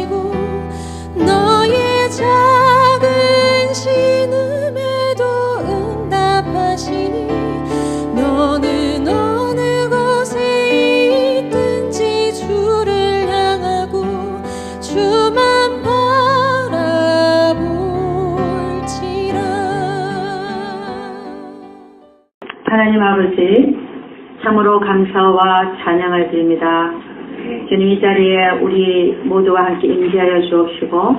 아시고 너의 작은 신음에도 응답하시니 너는 어느 곳에 있든지 주를 향하고 주만 바라볼지라. 하나님 아버지, 참으로 감사와 찬양을 드립니다. 주님, 이 자리에 우리 모두와 함께 임재하여 주옵시고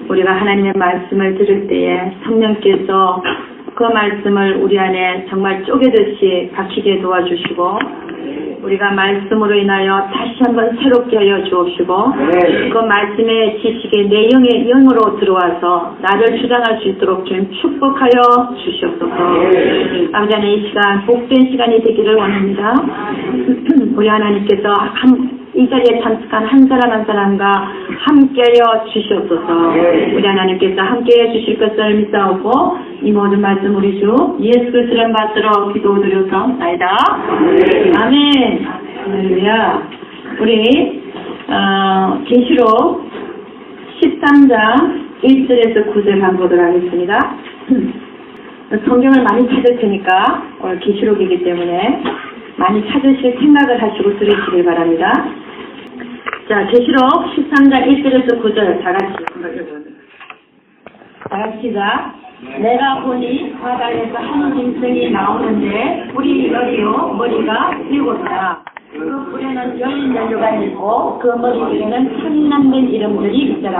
우리가 하나님의 말씀을 들을 때에 성령께서 그 말씀을 우리 안에 정말 쪼개듯이 박히게 도와주시고 우리가 말씀으로 인하여 다시 한번 새롭게 하여 주옵시고 그 말씀의 지식이 내 영으로 들어와서 나를 주장할 수 있도록 주님 축복하여 주시옵소서. 아버지 하나님, 이 시간 복된 시간이 되기를 원합니다. 우리 하나님께서 이 자리에 참석한 한 사람 한 사람과 함께하여 주시옵소서. 우리 하나님께서 함께해 주실 것을 믿사오고 이 모든 말씀 우리 주 예수 그리스도를 받들어 기도드렸사옵나이다. 아멘. 할렐루야. 우리 계시록 13장 1절에서 9절 한번 하겠습니다. 성경을 많이 찾을 테니까 오늘 계시록이기 때문에 많이 찾으실 생각을 하시고 들으시길 바랍니다. 자, 계시록 13장 1절에서 9절 다 같이 시작. 내가 보니 바다에서 한 짐승이 나오는데 뿔이 여리요 머리가 일곱이라. 그 뿔에는 열린 연료가 있고 그 머리 위에는 천남된 이름들이 있더라.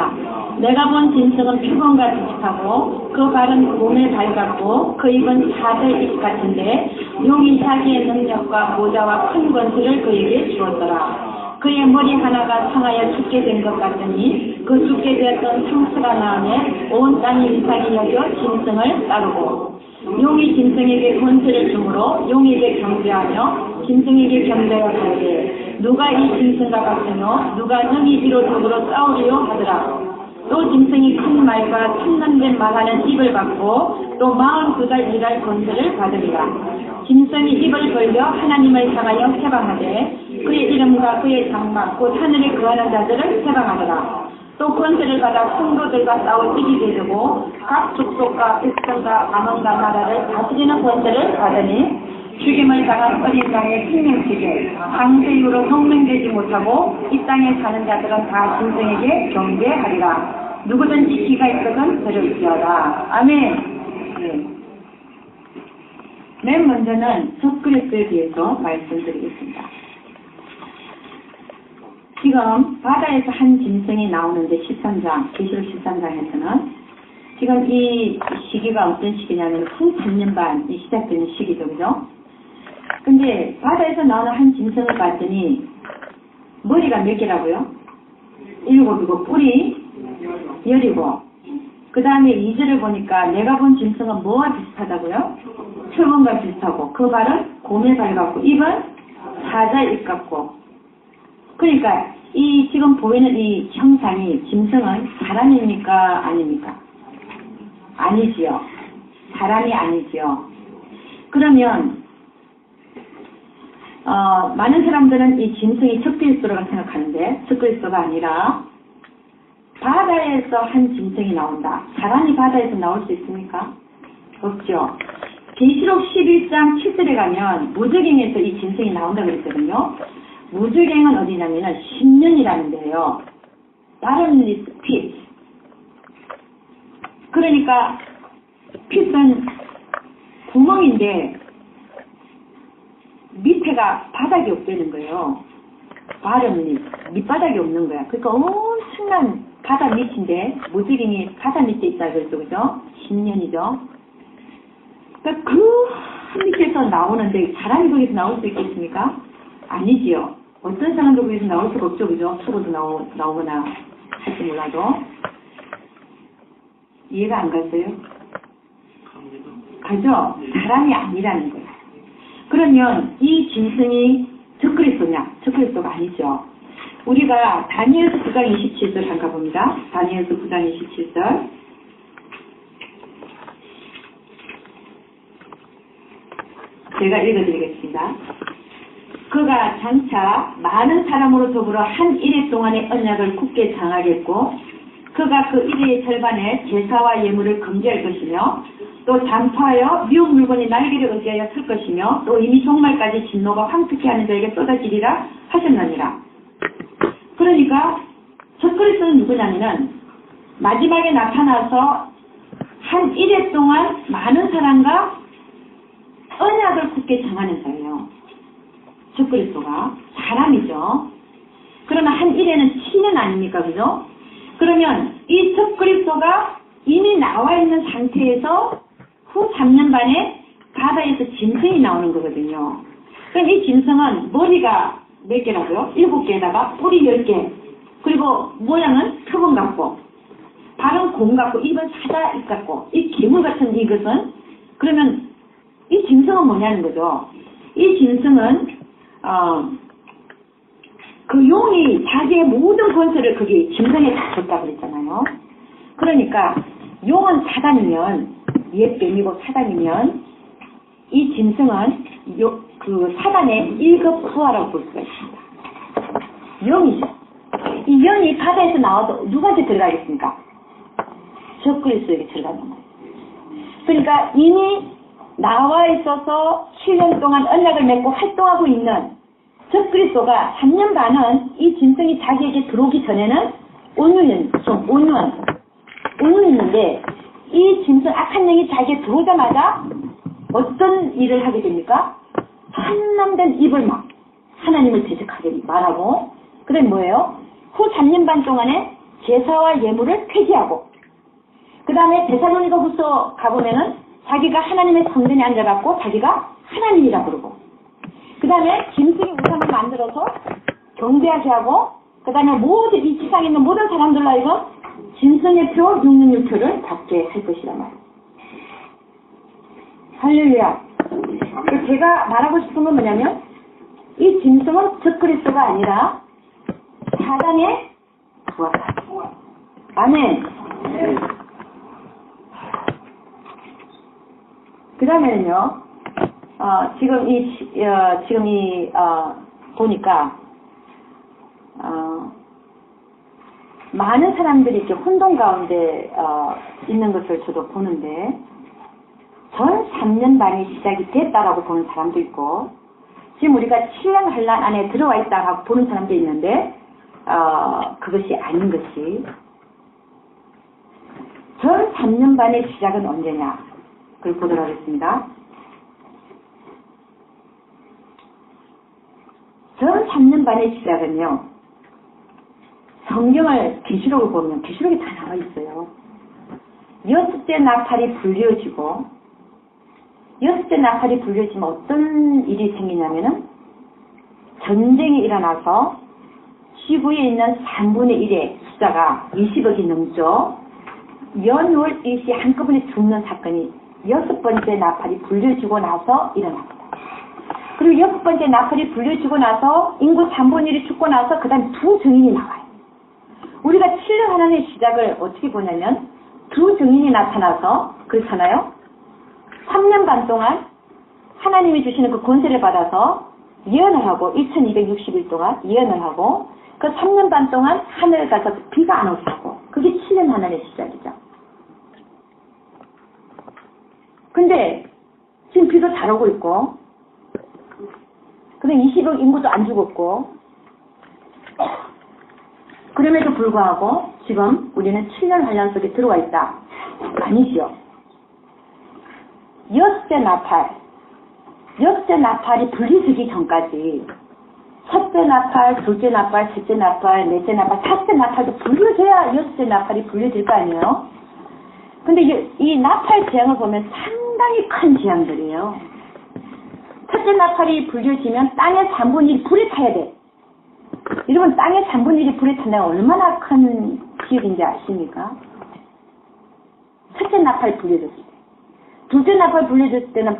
내가 본 짐승은 표범과 비슷하고 그 발은 곰의 발 같고 그 입은 사자의 입 같은데 용이 자기의 능력과 모자와 큰 권세를 그에게 주었더라. 그의 머리 하나가 상하여 죽게 된 것 같으니 그 죽게 되었던 상수가 나음에 온 땅이 이상히 여겨 짐승을 따르고 용이 짐승에게 권세를 주므로 용에게 경배하며 짐승에게 경배하여 가되 누가 이 짐승과 같으며 누가 능히 이로 더불어 싸우리요 하더라. 또 짐승이 큰 말과 천남된 말하는 입을 받고 또 42달 일할 권세를 받으리라. 짐승이 입을 벌려 하나님을 향하여 세방하되 그의 이름과 그의 장막 곧 하늘에 거하는 자들을 세방하더라. 또 권세를 받아 성도들과 싸워 이기게 되고 각 족속과 백성과 암원과 나라를 다스리는 권세를 받으니 죽임을 당한 어린 양의 생명책에 강세 이후로 동맹되지 못하고 이 땅에 사는 자들은 다 짐승에게 경배하리라. 누구든지 귀가 있거든 들을지어다. 아멘. 네. 맨 먼저는 적그리스도에 대해서 말씀드리겠습니다. 지금 바다에서 한 짐승이 나오는데 13장, 계시록 13장에서는 지금 이 시기가 어떤 시기냐면 후 3년 반이 시작되는 시기죠, 그죠? 근데 바다에서 나오는 한 짐승을 봤더니 머리가 몇 개라고요? 7이고 뿔이 10이고 그 다음에 2절을 보니까 내가 본 짐승은 뭐와 비슷하다고요? 표범과 비슷하고 그 발은 곰의 발 같고 입은 사자의 입 같고 그러니까 이 지금 보이는 이 형상이 짐승은 사람입니까? 아닙니까? 아니지요. 사람이 아니지요. 그러면 많은 사람들은 이 짐승이 적그리스도라고 생각하는데 적그리스도가 아니라 바다에서 한 짐승이 나온다. 사람이 바다에서 나올 수 있습니까? 없죠. 계시록 11장 7절에 가면 무저갱에서 이 짐승이 나온다고 그랬거든요. 무저갱은 어디냐면은 10년이라는 데예요. bottomless pit. 그러니까 pit은 구멍인데 밑에가 바닥이 없다는 거예요. bottomless, 밑바닥이 없는 거야. 그러니까 엄청난 바다 밑인데 무저갱이 바다 밑에 있다 그랬죠, 그죠? 10년이죠. 그러니까 그 밑에서 나오는데 사람이 거기서 나올 수 있겠습니까? 아니지요. 어떤 사람도 거기서 나올 수가 없죠, 그죠? 죽어도 나오거나 할지 몰라도. 이해가 안 갔어요? 가죠? 사람이 아니라는 거예요. 그러면 이 짐승이 적그리스도냐? 적그리스도가 아니죠. 우리가 다니엘서 9장 27절 잠깐 봅니다. 다니엘서 9장 27절. 제가 읽어드리겠습니다. 그가 장차 많은 사람으로 더불어 한 일해 동안의 언약을 굳게 장하겠고 그가 그 일해의 절반에 제사와 예물을 금지할 것이며 또 잔파하여 미운 물건이 날개를 의지하여 쓸 것이며 또 이미 종말까지 진노가 황폐케 하는 자에게 쏟아지리라 하셨느니라. 그러니까 적그리스도는 누구냐면은 마지막에 나타나서 한 일해 동안 많은 사람과 언약을 굳게 정하는 자예요. 적그리스도가 사람이죠. 그러면 한 일해는 7년 아닙니까? 그죠? 그러면 이 적그리스도가 이미 나와 있는 상태에서 후 3년 반에 바다에서 짐승이 나오는 거거든요. 그럼 이 짐승은 머리가 몇 개라고요? 7개에다가 뿔이 10개. 그리고 모양은 표범 같고 발은 곰 같고 입은 사자 입 같고 이 괴물 같은 이것은 그러면 이 짐승은 뭐냐는 거죠. 이 짐승은 그 용이 자기의 모든 권세를 거기 짐승에 다 줬다고 그랬잖아요. 그러니까 용은 사단이면 옛뱀이고 사단이면 이 짐승은 그 사단의 1급 부하라고 볼 수가 있습니다. 영이죠. 이 영이 바다에서 나와서 누구한테 들어가겠습니까? 적그리스도에게 들어가는 거예요. 그러니까 이미 나와 있어서 7년 동안 언약을 맺고 활동하고 있는 적그리스도가 3년 반은 이 짐승이 자기에게 들어오기 전에는 온유했는데 이 짐승 악한 영이 자기에 들어오자마자 어떤 일을 하게 됩니까? 한남된 입을 막 하나님을 대적하게 말하고 그래 뭐예요? 후 3년 반 동안에 제사와 예물을 폐지하고 그 다음에 데살로니가후서 가보면은 자기가 하나님의 성전에 앉아갖고 자기가 하나님이라 그러고 그 다음에 짐승이 우상을 만들어서 경배하게 하고 그 다음에 모든 이 세상에 있는 모든 사람들로 하여금 짐승의 표, 육륜의 표를 받게 할 것이란 말이에요. 할렐루야. 제가 말하고 싶은 건 뭐냐면 이 짐승은 적그리스도가 아니라 사단의 부하다. 아멘. 그 다음에는요, 보니까, 많은 사람들이 이렇게 혼돈 가운데, 있는 것을 저도 보는데, 전 3년 반이 시작이 됐다라고 보는 사람도 있고, 지금 우리가 7년 환란 안에 들어와 있다고 보는 사람도 있는데, 그것이 아닌 것이, 전 3년 반의 시작은 언제냐? 그걸 보도록 하겠습니다. 전 3년 반의 시작은요. 성경을 계시록을 보면 계시록이 다 나와 있어요. 6대 나팔이 불려지고 6대 나팔이 불려지면 어떤 일이 생기냐면은 전쟁이 일어나서 지구에 있는 3분의 1의 숫자가 20억이 넘죠. 연월 일시 한꺼번에 죽는 사건이 6번째 나팔이 불려지고 나서 일어납니다. 그리고 6번째 나팔이 불려지고 나서 인구 3분의 1이 죽고 나서 그 다음 두 증인이 나와요. 우리가 7년 하나님의 시작을 어떻게 보냐면 두 증인이 나타나서 그렇잖아요. 3년 반 동안 하나님이 주시는 그 권세를 받아서 예언을 하고 2260일 동안 예언을 하고 그 3년 반 동안 하늘을 가서 비가 안 오게 하고 그게 7년 하나님의 시작이죠. 근데 지금 비도 잘 오고 있고 근데 20억 인구도 안 죽었고 그럼에도 불구하고 지금 우리는 7년 환란 속에 들어와 있다. 아니죠. 6대 나팔이 불리지기 전까지 첫째 나팔, 둘째 나팔, 셋째 나팔, 넷째 나팔, 다섯째 나팔도 불려져야 6대 나팔이 불려질 거 아니에요. 근데 이 나팔 재앙을 보면 상당히 큰 재앙들이에요. 첫째 나팔이 불려지면 땅의 3분의 1이 불에 타야 돼. 여러분 땅의 3분의 1이 불에 타면 얼마나 큰 기업인지 아십니까? 첫째 나팔 불려졌을 때. 둘째 나팔 불려졌을 때는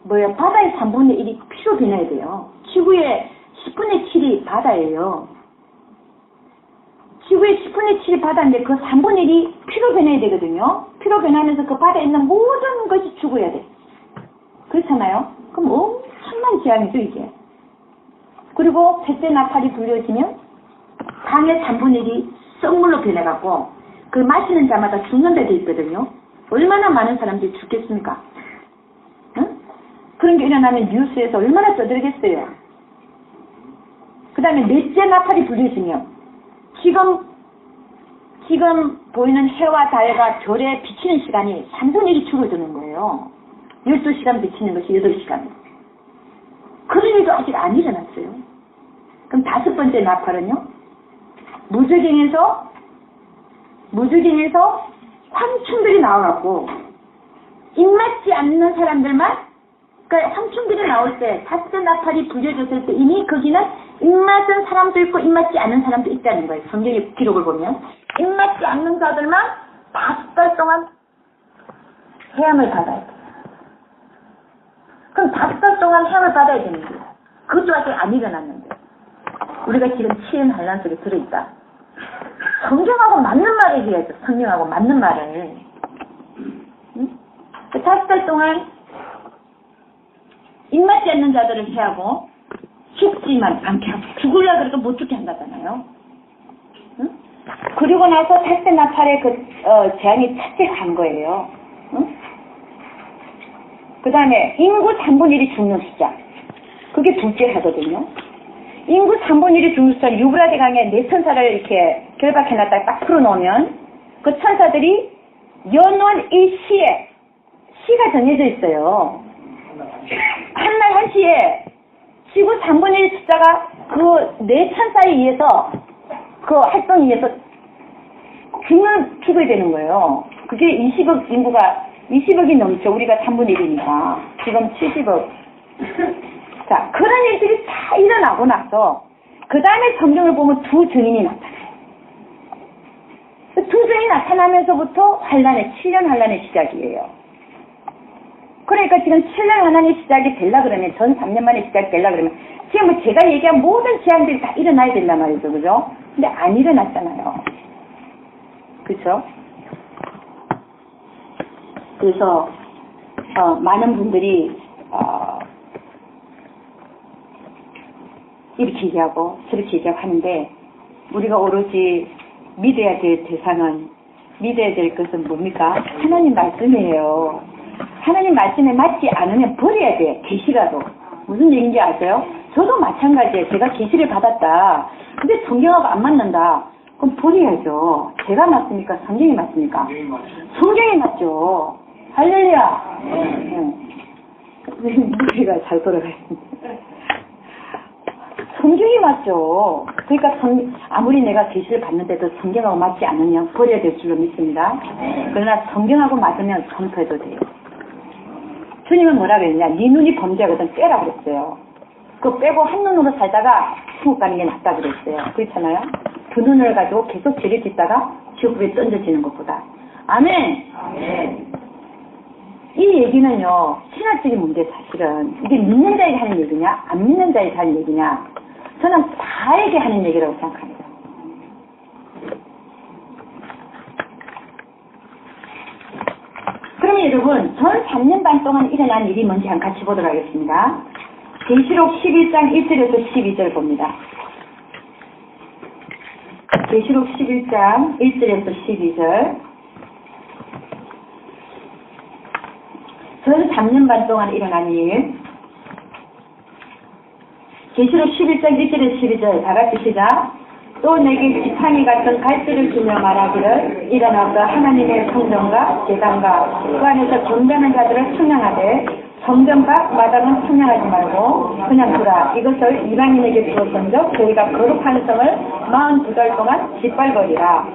뭐예요? 바다의 3분의 1이 피로 변해야 돼요. 지구의 10분의 7이 바다예요. 지구의 10분의 7이 바다인데 그 3분의 1이 피로 변해야 되거든요. 피로 변하면서 그 바다에 있는 모든 것이 죽어야 돼. 그렇잖아요? 그럼 엄청난 재앙이죠 이게. 그리고 셋째 나팔이 불려지면 강의 3분의 1이 썩물로 변해갖고 그 마시는 자마다 죽는다 돼 있거든요. 얼마나 많은 사람들이 죽겠습니까? 응? 그런 게 일어나면 뉴스에서 얼마나 떠들겠어요. 그 다음에 넷째 나팔이 불려지면 지금 보이는 해와 달과 별에 비치는 시간이 3분의 1이 줄어드는 거예요. 12시간 비치는 것이 8시간. 그런 일도 아직 안 일어났어요. 그럼 다섯 번째 나팔은요? 무저갱에서 황충들이 나와갖고 입맞지 않는 사람들만, 그러니까 황충들이 나올 때 다섯 나팔이 불려졌을 때 이미 거기는 입맞은 사람도 있고 입맞지 않는 사람도 있다는 거예요. 성경의 기록을 보면 입맞지 않는 자들만 5달 동안 해함을 받아야 돼요. 그럼 5달 동안 해함을 받아야 되는 거예요. 그것도 아직 안 일어났는데 우리가 지금 치엔 환란 속에 들어있다. 성경하고 맞는 말을 해야죠. 성경하고 맞는 말을. 응? 5달 동안 입맞지 않는 자들을 해하고 죽지만 않게 하고 죽으려고 그래도 못 죽게 한다잖아요. 응? 그리고 나서 셋째 나팔의 재앙이 첫째 간 거예요. 응? 그 다음에 인구 3분의 1이 죽는 숫자. 그게 둘째 하거든요. 인구 3분의 1이 죽는 숫자, 유브라데 강에 4천사를 이렇게 결박해놨다가 딱 풀어놓으면 그 천사들이 연원 일시에 시가 정해져 있어요. 한날 한시에 지구 3분의 1 숫자가 그 4천사에 의해서 그 활동에 의해서 죽어야 되는 거예요. 그게 20억이 넘죠. 우리가 3분의 1이니까. 지금 70억. 자, 그런 일들이 다 일어나고 나서 그 다음에 성경을 보면 두 증인이 나타나요. 그 두 증인이 나타나면서부터 7년 환란의 시작이에요. 그러니까 지금 7년 환란의 시작이 되려 그러면 전 3년 만에 시작이 되려 그러면 지금 뭐 제가 얘기한 모든 재앙들이 다 일어나야 된단 말이죠. 그죠? 근데 안 일어났잖아요. 그렇죠? 그래서 많은 분들이 이렇게 얘기하고 저렇게 얘기하고 하는데 우리가 오로지 믿어야 될 대상은, 믿어야 될 것은 뭡니까? 하나님 말씀이에요. 하나님 말씀에 맞지 않으면 버려야 돼요. 계시라도. 무슨 얘기인지 아세요? 저도 마찬가지예요. 제가 계시를 받았다. 근데 성경하고 안 맞는다. 그럼 버려야죠. 제가 맞습니까? 성경이 맞습니까? 성경이 맞죠. 할렐루야. 무리가 잘 돌아가있습니다. 성경이 맞죠. 그러니까 아무리 내가 계시를 받는데도 성경하고 맞지 않으면 버려야 될 줄로 믿습니다. 그러나 성경하고 맞으면 선포해도 돼요. 주님은 뭐라 그랬냐? 네 눈이 범죄하거든 빼라 그랬어요. 그거 빼고 한 눈으로 살다가 지옥 가는 게 낫다 그랬어요. 그렇잖아요? 두 눈을 가지고 계속 죄를 짓다가 지옥불에 던져지는 것보다. 아멘. 아멘. 이 얘기는요, 신학적인 문제 사실은 이게 믿는 자에게 하는 얘기냐, 안 믿는 자에게 하는 얘기냐, 저는 다에게 하는 얘기라고 생각합니다. 그러면 여러분, 전 3년 반 동안 일어난 일이 뭔지 한번 같이 보도록 하겠습니다. 계시록 11장 1절에서 12절 봅니다. 계시록 11장 1절에서 12절. 전 3년 반 동안 일어난 일. 계시록 11장 1절에서 12절 다 같이 시작. 또 내게 지팡이 같은 갈대를 주며 말하기를 일어나서 하나님의 성전과 제단과 그 안에서 경배하는 자들을 청량하되 성전 밖 마당은 청량하지 말고 그냥 두라. 이것을 이방인에게 주었던적 저희가 거룩한 성을 42달 동안 짓밟으리라.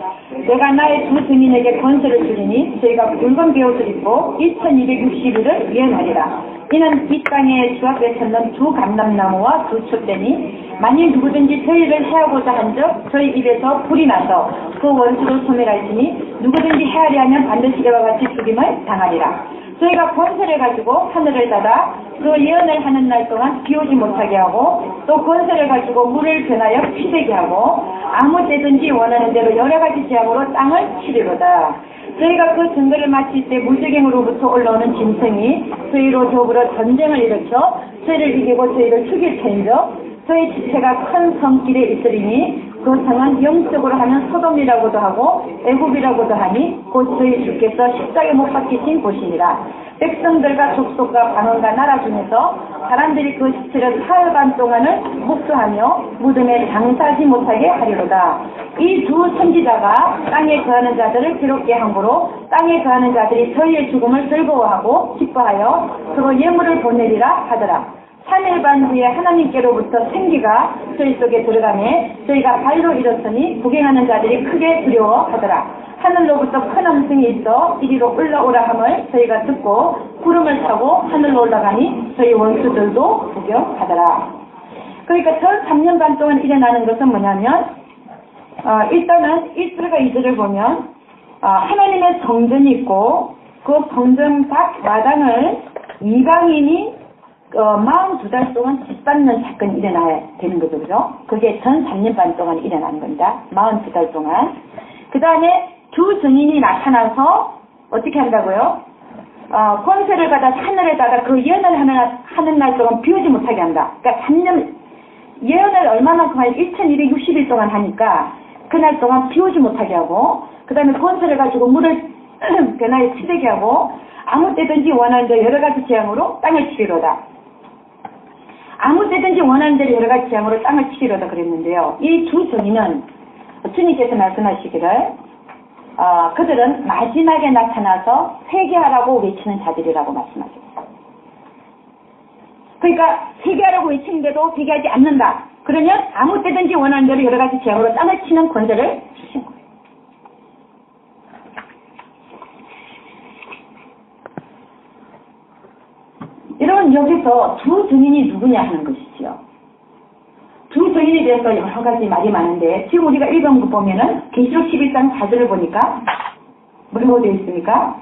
내가 나의 두 증인에게 권세를 주리니 저희가 붉은 베옷을 입고 1260일을 예언하리라. 이는 이 땅에 주 앞에 섰는 두 감람나무와 두 촛대니 만일 누구든지 저희를 해하고자 한적 저희 입에서 불이 나서 그 원수를 소멸할지니 누구든지 해하려 하면 반드시 이와 같이 죽임을 당하리라. 저희가 권세를 가지고 하늘을 닫아 그 예언을 하는 날 동안 비오지 못하게 하고 또 권세를 가지고 물을 변하여 피되게 하고 아무 때든지 원하는 대로 여러 가지 재앙으로 땅을 치리로다. 저희가 그 증거를 마칠 때 무저갱으로부터 올라오는 짐승이 저희로 더불어 전쟁을 일으켜 저희를 이기고 저희를 죽일 텐적 저희 지체가 큰 성길에 있으리니 그 성은 영적으로 하면 소돔이라고도 하고 애굽이라고도 하니 곧 저희 주께서 십자가에 못 박히신 곳이니라. 백성들과 족속과 방언과 나라 중에서 사람들이 그 지체를 사흘 반 동안을 목수하며 무덤에 장사하지 못하게 하리로다. 이 두 선지자가 땅에 거하는 자들을 괴롭게 함으로 땅에 거하는 자들이 저희의 죽음을 즐거워하고 기뻐하여 서로 예물을 보내리라 하더라. 3일 반 후에 하나님께로부터 생기가 저희 속에 들어가매 저희가 발로 일었으니 구경하는 자들이 크게 두려워하더라. 하늘로부터 큰 음성이 있어 이리로 올라오라 함을 저희가 듣고 구름을 타고 하늘로 올라가니 저희 원수들도 구경하더라. 그러니까 전 3년 반 동안 일어나는 것은 뭐냐면 일단은 1절과 2절을 보면 하나님의 성전이 있고 그 성전 밖 마당을 이방인이 42달 동안 짓밟는 사건이 일어나야 되는 거죠. 그죠? 그게 전 3년 반 동안 일어나는 겁니다. 42달 동안. 그 다음에 두 증인이 나타나서 어떻게 한다고요? 권세를 받아 하늘에다가 그 예언을 하는 날 동안 비우지 못하게 한다. 그러니까 3년, 예언을 얼마만큼 하냐? 1260일 동안 하니까 그날 동안 비우지 못하게 하고, 그 다음에 권세를 가지고 물을 변화에 치대게 하고, 아무 때든지 원하는 대로 여러 가지 재앙으로 땅을 치리로다. 아무 때든지 원하는 대로 여러 가지 재앙으로 땅을 치리로다 그랬는데요. 이 두 증인은 주님께서 말씀하시기를 그들은 마지막에 나타나서 회개하라고 외치는 자들이라고 말씀하셨어요. 그러니까 회개하라고 외치는데도 회개하지 않는다. 그러면 아무 때든지 원하는 대로 여러 가지 재앙으로 땅을 치는 권세를 주신 거예요. 여러분 여기서 두 증인이 누구냐 하는 것이지요. 두 증인에 대해서 여러 가지 말이 많은데 지금 우리가 읽은 거 보면은 계시록 11장 4절을 보니까 뭐라고 되어 있습니까?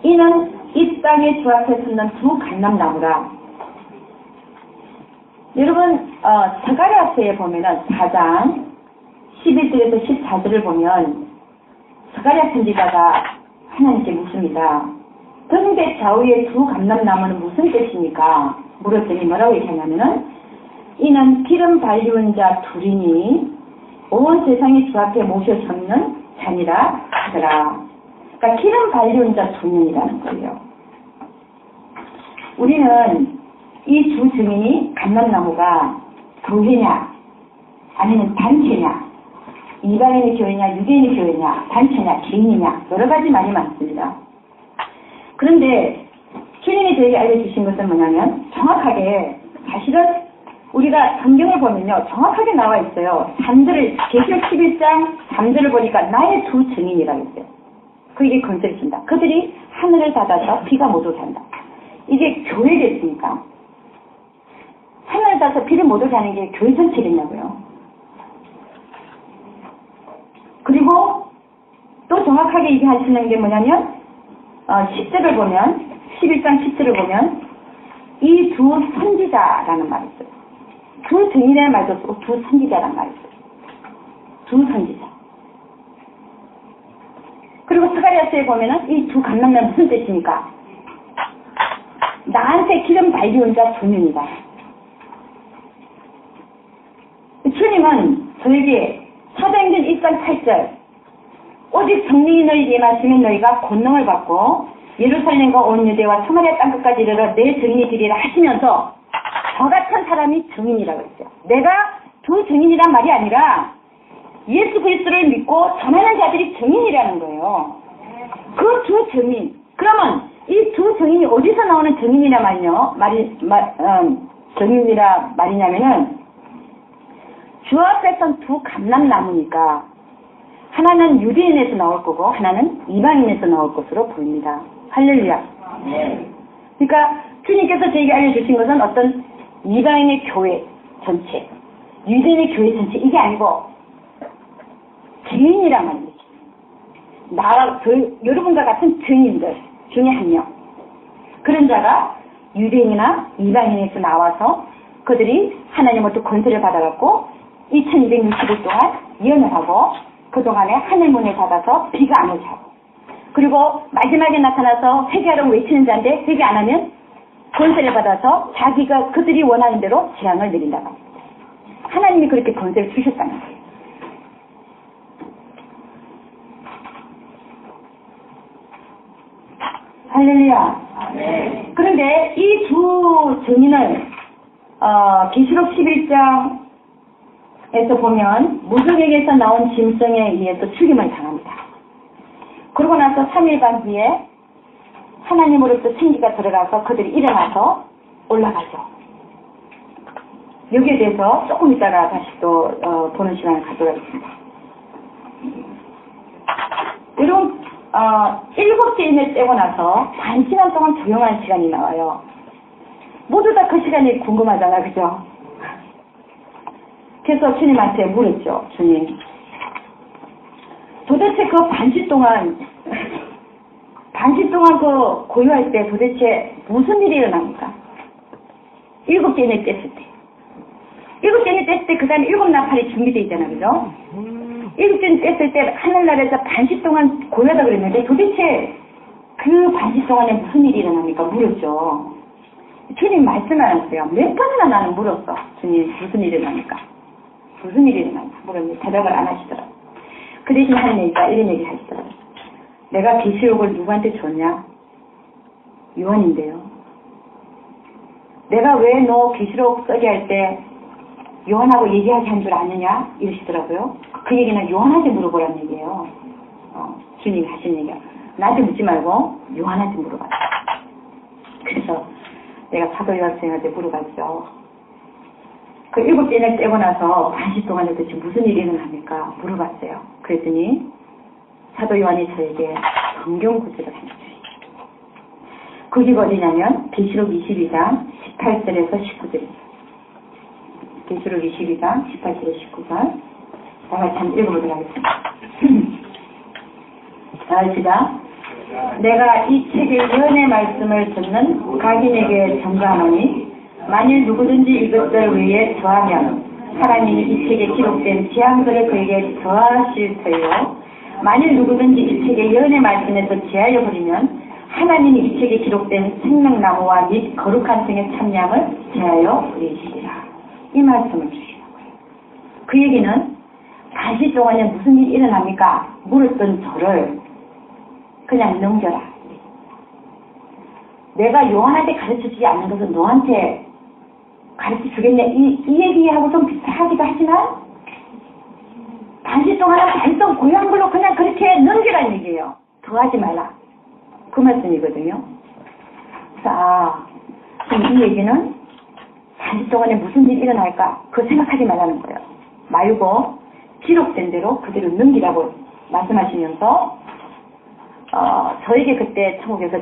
이는 이 땅에 주 앞에 섰는 두 감람나무라. 여러분 스가랴서에 보면은 4장 11절에서 14절을 보면 스가랴 선지자가 하나님께 묻습니다. 등대 좌우의 두 감람나무는 무슨 뜻입니까? 물었더니 뭐라고 얘기하냐면은 이는 기름 발리운 자 둘이니 온 세상이 주 앞에 모셔 섰는 자니라 하더라. 그러니까 기름 발리운 자 두 명이라는 거예요. 우리는 이 두 증인이 감람나무가 교회냐 아니면 단체냐, 이방인의 교회냐 유대인의 교회냐, 단체냐 개인이냐 여러 가지 말이 많습니다. 그런데 주님이 저에게 알려주신 것은 뭐냐면 정확하게 사실은 우리가 성경을 보면요 정확하게 나와 있어요. 3절을 계시록 11장 3절을 보니까 나의 두 증인이라고 했어요. 그게 건설을 준다. 그들이 하늘을 닫아서 비가 못 오게 한다. 이게 교회겠습니까? 하늘을 닫아서 비를 못 오게 하는 게 교회 전체겠냐고요. 그리고 또 정확하게 얘기하시는 게 뭐냐면 10절을 보면 11장 10절을 보면 이 두 선지자라는 말이 있어요. 두 증인이라는 말도 쓰고 두 선지자라는 말이 있어요. 두 선지자. 그리고 스가랴서에 보면은 이 두 감람나무 무슨 뜻입니까? 나한테 기름 발리운 자 두 명이다. 주님은 저에게 사도행전 1장 8절 오직 성령이 너희에게 임하시면 너희가 권능을 받고 예루살렘과 온 유대와 사마리아 땅끝까지 이르러 내 증인이 되리라 하시면서 저 같은 사람이 증인이라고 했어요. 내가 두 증인이란 말이 아니라 예수 그리스도를 믿고 전하는 자들이 증인이라는 거예요. 그 두 증인. 그러면 이 두 증인이 어디서 나오는 증인이란 증인이라 말이냐면은 주 앞에 선 두 감람나무니까 하나는 유대인에서 나올 거고 하나는 이방인에서 나올 것으로 보입니다. 할렐루야. 그러니까 주님께서 저에게 알려주신 것은 어떤 이방인의 교회 전체, 유대인의 교회 전체 이게 아니고 증인이란 말이죠. 여러분과 같은 증인들 중에 한 명. 그런 자가 유대인이나 이방인에서 나와서 그들이 하나님으로부터 권세를 받아갖고 2260일 동안 예언을 하고 그동안에 하늘문을 닫아서 비가 안 오게 하고 그리고 마지막에 나타나서 회개하라고 외치는 자인데 회개 안 하면 권세를 받아서 자기가 그들이 원하는 대로 재앙을 내린다고 합니다. 하나님이 그렇게 권세를 주셨다는 거예요. 할렐루야. 네. 그런데 이 두 증인을 계시록 11장에서 보면 무속에게서 나온 짐승에 의해서 죽임을 당합니다. 그러고 나서 3일간 뒤에 하나님으로부터 생기가 들어가서 그들이 일어나서 올라가죠. 여기에 대해서 조금 이따가 다시 또 보는 시간을 갖도록 하겠습니다. 여러분 7개인을 떼고 나서 1시간 동안 조용한 시간이 나와요. 모두 다 그 시간이 궁금하잖아, 그죠? 그래서 주님한테 물었죠. 주님, 도대체 그 반시 동안 그 고요할 때 도대체 무슨 일이 일어납니까? 7개인을 뗐을 때. 7개인을 뗐을 때 그 다음에 7나팔이 준비되어 있잖아, 그죠? 7개인을 뗐을 때 하늘나라에서 반시 동안 고요하다 그랬는데 도대체 그 반시 동안에 무슨 일이 일어납니까? 물었죠. 주님 말씀 안 하세요. 몇 번이나 나는 물었어. 주님 무슨 일이 일어납니까? 무슨 일이 일어납니까? 물었는데 대답을 안 하시더라고. 그 대신 하는 얘기가 이런 얘기 하시더라고. 내가 계시록을 누구한테 줬냐? 요한인데요. 내가 왜 너 계시록 쓰게 할 때 요한하고 얘기하게 한 줄 아느냐? 이러시더라고요. 그 얘기는 요한한테 물어보라는 얘기예요. 주님이 하신 얘기야. 나한테 묻지 말고 요한한테 물어봐. 그래서 내가 사도 요한한테 물어봤죠. 그 7개인을 떼고 나서 반시 동안에 도대체 무슨 일이 일어납니까? 물어봤어요. 그랬더니 사도 요한이 저에게 성경 구절을 알려주시죠. 거기가 어디냐면 계시록 22장 18절에서 19절입니다. 계시록 22장 18절에서 19절. 다 같이 한번 읽어보도록 하겠습니다. 자, 시작. 내가 이 책의 예언의 말씀을 듣는 각인에게 전가하노니 만일 누구든지 이것들 위에 더하면 하나님이 이 책에 기록된 재앙들을 그에게 더하실 터이요 만일 누구든지 이 책의 예언의 말씀에서 제하여 버리면 하나님이 이 책에 기록된 생명나무와 및 거룩한 성의 참량을 제하여 버리시리라. 이 말씀을 주시는 거예요. 그 얘기는 반시 동안에 무슨 일이 일어납니까? 물었던 저를 그냥 넘겨라. 내가 요한한테 가르쳐주지 않는 것은 너한테 가르쳐주겠네. 이 얘기하고 좀 비슷하기도 하지만 반시 동안 완전 고요한 걸로 그냥 그렇게 넘기라는 얘기예요. 더 하지 말라. 그 말씀이거든요. 자, 그럼 이 얘기는 반시 동안에 무슨 일이 일어날까? 그거 생각하지 말라는 거예요. 말고 기록된 대로 그대로 넘기라고 말씀하시면서 저에게 그때 천국에서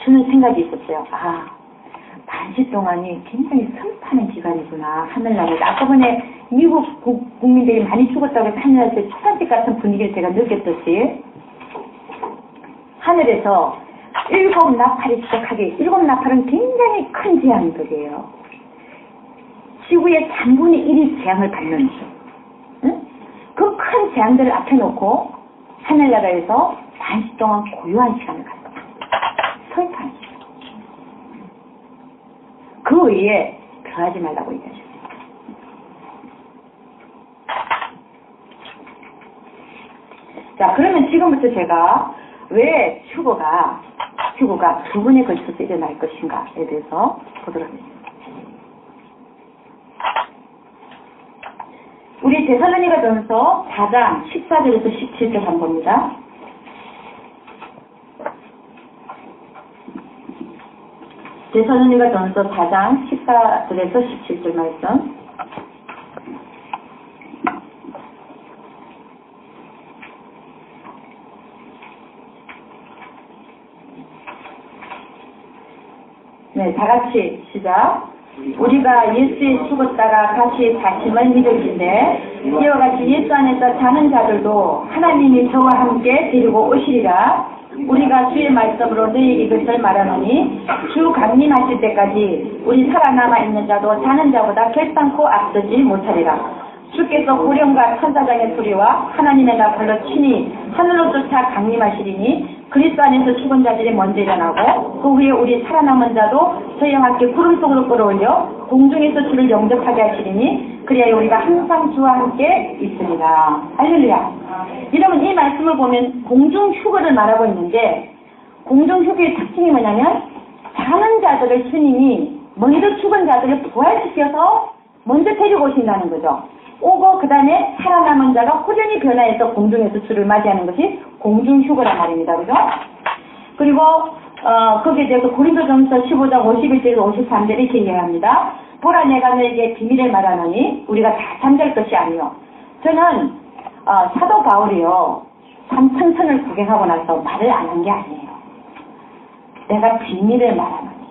주는 생각이 있었어요. 반시 동안이 굉장히 슬퍼하는 기간이구나. 하늘나라에서. 아까 전에 미국 국민들이 많이 죽었다고 해서 하늘나라에서 초산집 같은 분위기를 제가 느꼈듯이 하늘에서 7나팔이 시작하기. 7나팔은 굉장히 큰 재앙들이에요. 지구의 3분의 1이 재앙을 받는 응? 그 큰 재앙들을 앞에 놓고 하늘나라에서 반시 동안 고요한 시간을 갖다. 설파한 시간. 그 외에 더하지 말라고 얘기하셨어요. 자, 그러면 지금부터 제가 왜 휴거가 두 번에 걸쳐서 일어날 것인가에 대해서 보도록 하겠습니다. 우리 데살로니가전서 4장 14절에서 17절 한번 봅니다. 데살로니가전서 4장 14절에서 17절 말씀. 네, 다 같이 시작. 우리가 예수에 죽었다가 다시 사심을 믿을진데 이와 같이 예수 안에서 자는 자들도 하나님이 저와 함께 데리고 오시리라. 우리가 주의 말씀으로 너희에게 이것을 말하노니 주 강림하실 때까지 우리 살아남아 있는 자도 자는 자보다 결단코 앞서지 못하리라. 주께서 후령과 천사장의 소리와 하나님의 나팔로 친히 하늘로 쫓아 강림하시리니 그리스도 안에서 죽은 자들이 먼저 일어나고 그 후에 우리 살아남은 자도 저희와 함께 구름 속으로 끌어올려 공중에서 주를 영접하게 하시리니 그리하여 우리가 항상 주와 함께 있으리라. 할렐루야. 여러분 이 말씀을 보면 공중 휴거를 말하고 있는데 공중 휴거의 특징이 뭐냐면 사는 자들을 주님이 먼저 죽은 자들을 부활시켜서 먼저 데리고 오신다는 거죠. 오고 그 다음에 살아남은 자가 호련히 변화해서 공중에서 주를 맞이하는 것이 공중휴거란 말입니다. 그죠? 그리고 거기에 대해서 고린도전서 15장 51절에서 53절에 이렇게 이야기합니다. 보라 내가 너에게 비밀을 말하노니 우리가 다 잠잘 것이 아니요. 저는 사도 바울이요. 삼천천을 구경하고 나서 말을 안 한 게 아니에요. 내가 비밀을 말하노니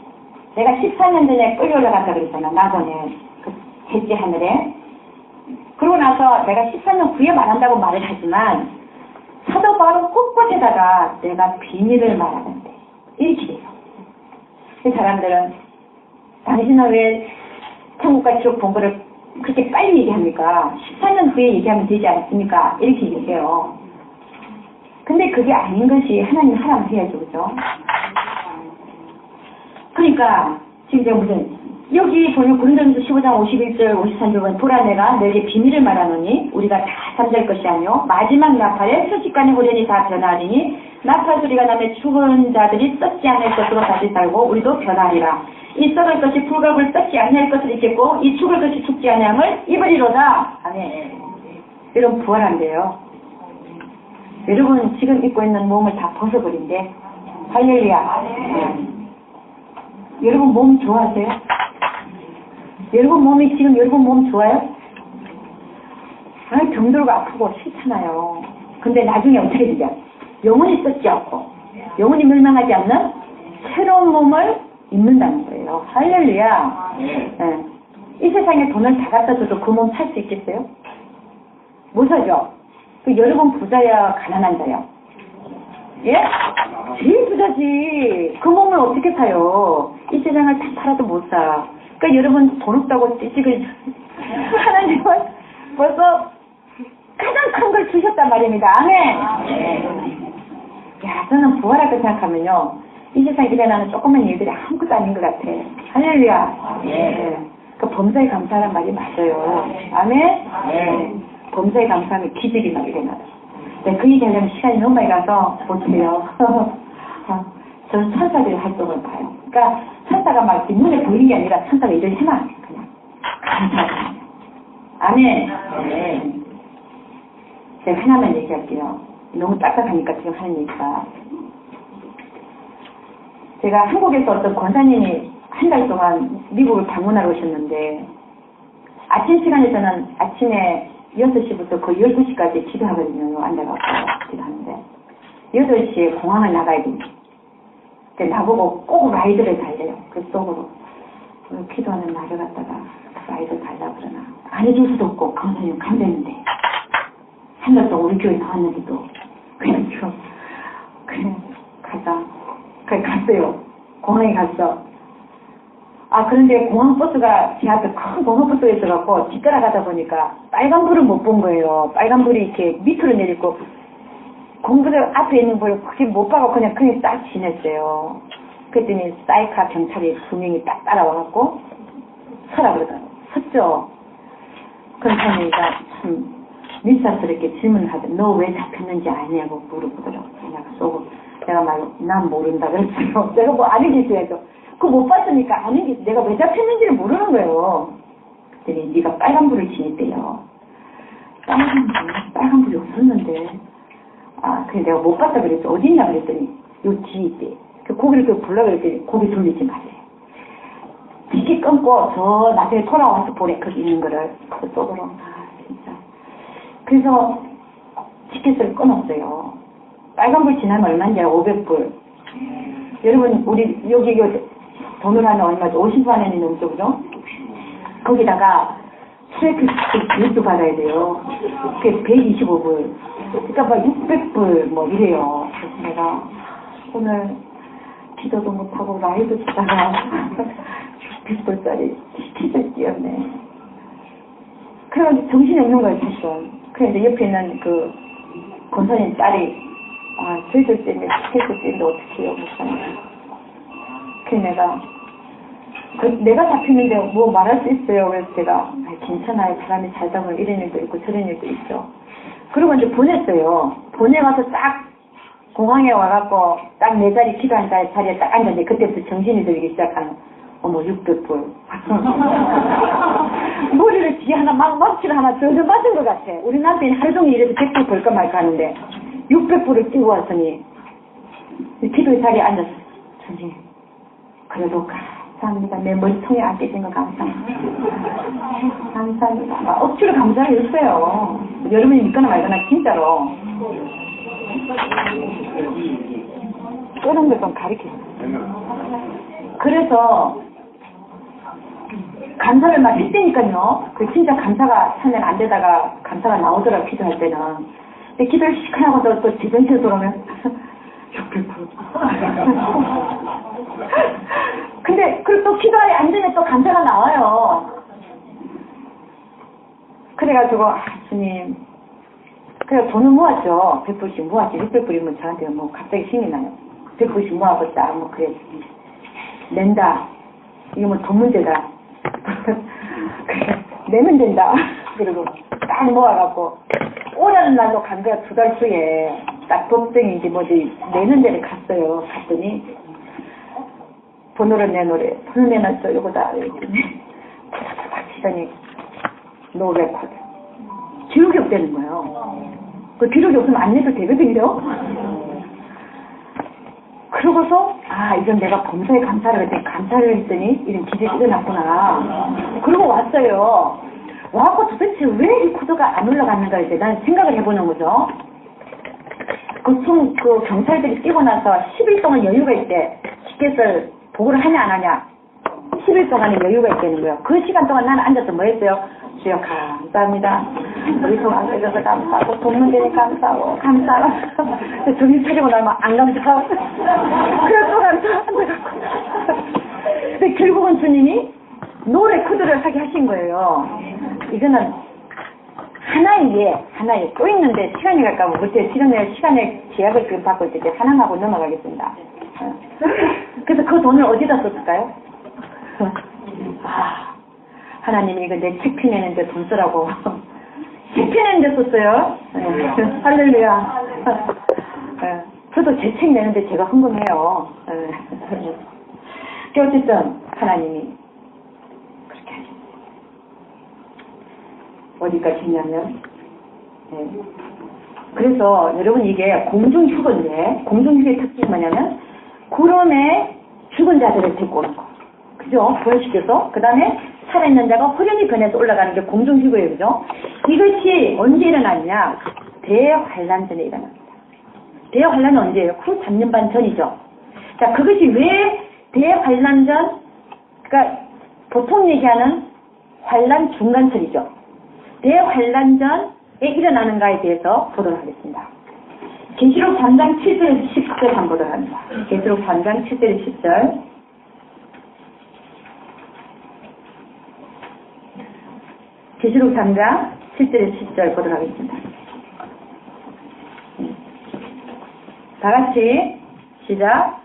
내가 14년 전에 끌려 올라갔다 그랬잖아. 낙원에 그 셋째 하늘에. 그러고 나서 내가 14년 후에 말한다고 말을 하지만 사도 바울은 곳곳에다가 내가 비밀을 말하는데 이렇게 돼요. 그 사람들은 당신은 왜 천국과 지옥 본 거를 그렇게 빨리 얘기합니까? 14년 후에 얘기하면 되지 않습니까? 이렇게 얘기해요. 근데 그게 아닌 것이 하나님 하라면 해야죠. 그죠? 그러니까 지금 제가 무슨 여기 보면 고린도전서 15장 51절 53절 보면 보라 내가 너에게 비밀을 말하노니 우리가 다 잠잘 것이 아니요 마지막 나팔에 수식간의 호련이 다 변하리니 나팔 소리가 나면 죽은 자들이 썩지 않을 것으로 다시 살고 우리도 변하리라. 이 썩을 것이 불갑을 썩지 않을 것을 입겠고 이 죽을 것이 죽지 않음을 입으리로다. 아멘. 여러분 부활한대요. 여러분 지금 입고 있는 몸을 다 벗어버린대. 할렐루야. 여러분 몸 좋아하세요? 여러분 몸이 지금 여러분 몸 좋아요? 병들고 아프고 싫잖아요. 근데 나중에 어떻게 되죠? 영원히 썩지 않고 영원히 멸망하지 않는 새로운 몸을 입는다는 거예요. 할렐루야. 네. 이 세상에 돈을 다 갖다 줘도 그 몸 살 수 있겠어요? 못 사죠? 그 여러분 부자야 가난한 자야? 예? 제일 부자지. 그 몸을 어떻게 사요? 이 세상을 다 팔아도 못 사. 그러니까 여러분 돈 없다고 찌직을 하나님은 벌써 가장 큰 걸 주셨단 말입니다. 아멘. 야, 저는 부활할 거 생각하면요. 이 세상에 일어나는 조그만 일들이 아무것도 아닌 것 같아. 할렐루야. 네. 그 범사에 감사하는 말이 맞아요. 아멘. 네. 범사에 감사하면 기적이 막 일어나요. 네, 그 얘기하려면 시간이 너무 많이 가서 못해요. 저는 천사들의 활동을 봐요. 그러니까 천사가 막 이렇게 눈에 보이는 게 아니라 천사가 일을 해놔. 그냥 감사하죠. 아멘. 네. 제가 하나만 얘기할게요. 너무 딱딱하니까 지금 하는 얘기가. 제가 한국에서 어떤 권사님이 한 달 동안 미국을 방문하러 오셨는데 아침 시간에서는 아침에 6시부터 거의 12시까지 기도하거든요. 앉아갖고 기도하는데 8시에 공항을 나가야 됩니다. 나보고 꼭 라이드를 달래요. 그 속으로 기도하는 날을 갖다가 라이드 달라 그러나 안 해줄 수도 없고 강사님 간다는데 한 달 동안 우리 교회 나왔는데도 그냥 가자. 그래 갔어요. 공항에 갔어. 그런데 공항버스가 제 앞에 큰 공항버스가 있어갖고 뒤따라가다 보니까 빨간불을 못 본 거예요. 빨간불이 이렇게 밑으로 내리고 공부들 앞에 있는 걸 그렇게 못 봐서 그냥 딱 지냈어요. 그랬더니 사이카 경찰이 2명이 딱 따라와갖고 서라 그러더라고요. 섰죠. 그러니까 참 밀사스럽게 질문을 하더니 너 왜 잡혔는지 아냐고 물어보더라고요. 내가 말로 난 모른다 그랬어요. 내가 뭐 아는 게 있어야죠. 그거 못 봤으니까 아는 게 내가 왜 잡혔는지를 모르는 거예요. 그랬더니 네가 빨간불을 지냈대요. 빨간불이 없었는데 그래 내가 못 봤다 그랬죠. 어디 있냐 그랬더니 요 뒤에 있대. 고기를 불러 그랬더니 고기 돌리지 마세요. 뒤에 끊고 저 나중에 돌아와서 보래. 거기 있는 거를 그쪽으로. 진짜. 그래서 티켓을 끊었어요. 빨간불 지나면 얼마인지 500불. 여러분 우리 여기 돈으로 하면 얼마죠? 50만 원이 넘죠. 그죠? 거기다가 트래픽 교육도 받아야 돼요. 그게 125불. 그러니까 막 600불 뭐 이래요. 그래서 내가 오늘 기도도 못하고 라이브 치다가 600불짜리 티켓을 띄었네. 그래가지고 정신이 없는 거예요, 사실은. 그런데 옆에 있는 그 권선인 딸이, 아, 저희들 때문에 스케줄 때문에 어떻게 해요, 목사님. 그래서 내가 잡히는데 뭐 말할 수 있어요. 그래서 제가, 아, 괜찮아요. 사람이 살다 보면 이런 일도 있고 저런 일도 있죠. 그리고 이제 보냈어요. 보내가서 딱 공항에 와갖고 딱 내 자리 기도한 자리에 딱 앉았는데 그때부터 정신이 들기 시작하는, 어머, 600불. 머리를 뒤에 하나 막치를 하나 더 맞은 것 같아. 우리 남편이 하루 종일 이래서 100불 벌까 말까 하는데 600불을 끼고 왔더니 기도의 자리에 앉았어. 선생님, 그래도 감사합니다. 내 머리통에 안 깨진 거 감사합니다. 감사합니다. 막 억지로 감사를 했어요. 여러분이 믿거나 말거나 진짜로. 그런 걸 좀 가르쳐요. 그래서 감사를 막 했다니까요. 그 진짜 감사가 하면 안 되다가 감사가 나오더라고, 기도할 때는. 근데 기도를 시작하고 또 제정신으로 돌아오면 600%. 근데 그리고 또 기도에 앉으면 또 감사가 나와요. 그래가지고 주님, 그래 돈을 모았죠. 100불씩 모았지. 600불이면 저한테 뭐 갑자기 힘이 나요. 100불씩 모아보자. 뭐 그래. 낸다. 이게 뭐 돈 문제다. 내면 된다. 그리고 딱 모아갖고 오라는 날로 간 거야. 2달 후에 딱 법정인지 뭐지 내는 데를 갔어요. 갔더니 번호를 내놓으래. 번호 내놨죠. 요거다. 이랬더니 탁탁탁 치더니 노 레코드. 기록이 없다는 거예요. 그 기록이 없으면 안 내도 되거든요. 그러고서 아, 이건 내가 범사에 감사를 했더니 감사를 했더니 이런 기적이 일어났구나. 그러고 왔어요. 와갖고 도대체 왜 이 코드가 안 올라갔는가 이제 난 생각을 해보는 거죠. 그 경찰들이 뛰고 나서 10일 동안 여유가 있대. 티켓을 보고를 하냐 안 하냐. 10일 동안의 여유가 있다는 거예요. 그 시간 동안 나는 앉아서 뭐 했어요? 주여 감사합니다. 우리 동안 해줘서 감사하고 돕는 데니 감사하고 감사하고 정신 차리고 나면 안 감사하고 그래서 또 감사하고 근데 결국은 주님이 노래 코드를 하게 하신 거예요. 이거는 하나에 또 있는데 시간이 갈까 봐 그때 시간의 제약을 지금 받고 있을 때 사랑하고 넘어가겠습니다. 그래서 그 돈을 어디다 썼을까요? 하나님이 이거 내 책 펴내는데 돈 쓰라고 책 펴내는데 썼어요. 할렐루야. 저도 제 책 내는데 제가 헌금해요. 어쨌든 하나님이 그렇게 하셨어요. 어디까지 했냐면 그래서 여러분 이게 공중휴거인데 공중휴거의 특징이 뭐냐면 구름에 죽은 자들을 데리고 오는 거. 그죠? 부활시켜서 그 다음에 살아있는 자가 호련히 변해서 올라가는 게 공중휴거예요. 그죠? 이것이 언제 일어났냐? 대환란 전에 일어납니다. 대환란은 언제예요? 후 3년 반 전이죠. 자, 그것이 왜 대환란 전? 그러니까 보통 얘기하는 환란 중간철이죠. 대환란 전에 일어나는가에 대해서 보도록 하겠습니다. 계시록 3장 7절 10절 한번 보도록 합니다. 계시록 3장 7절 10절. 계시록 3장 7절 10절 보도록 하겠습니다. 다 같이 시작.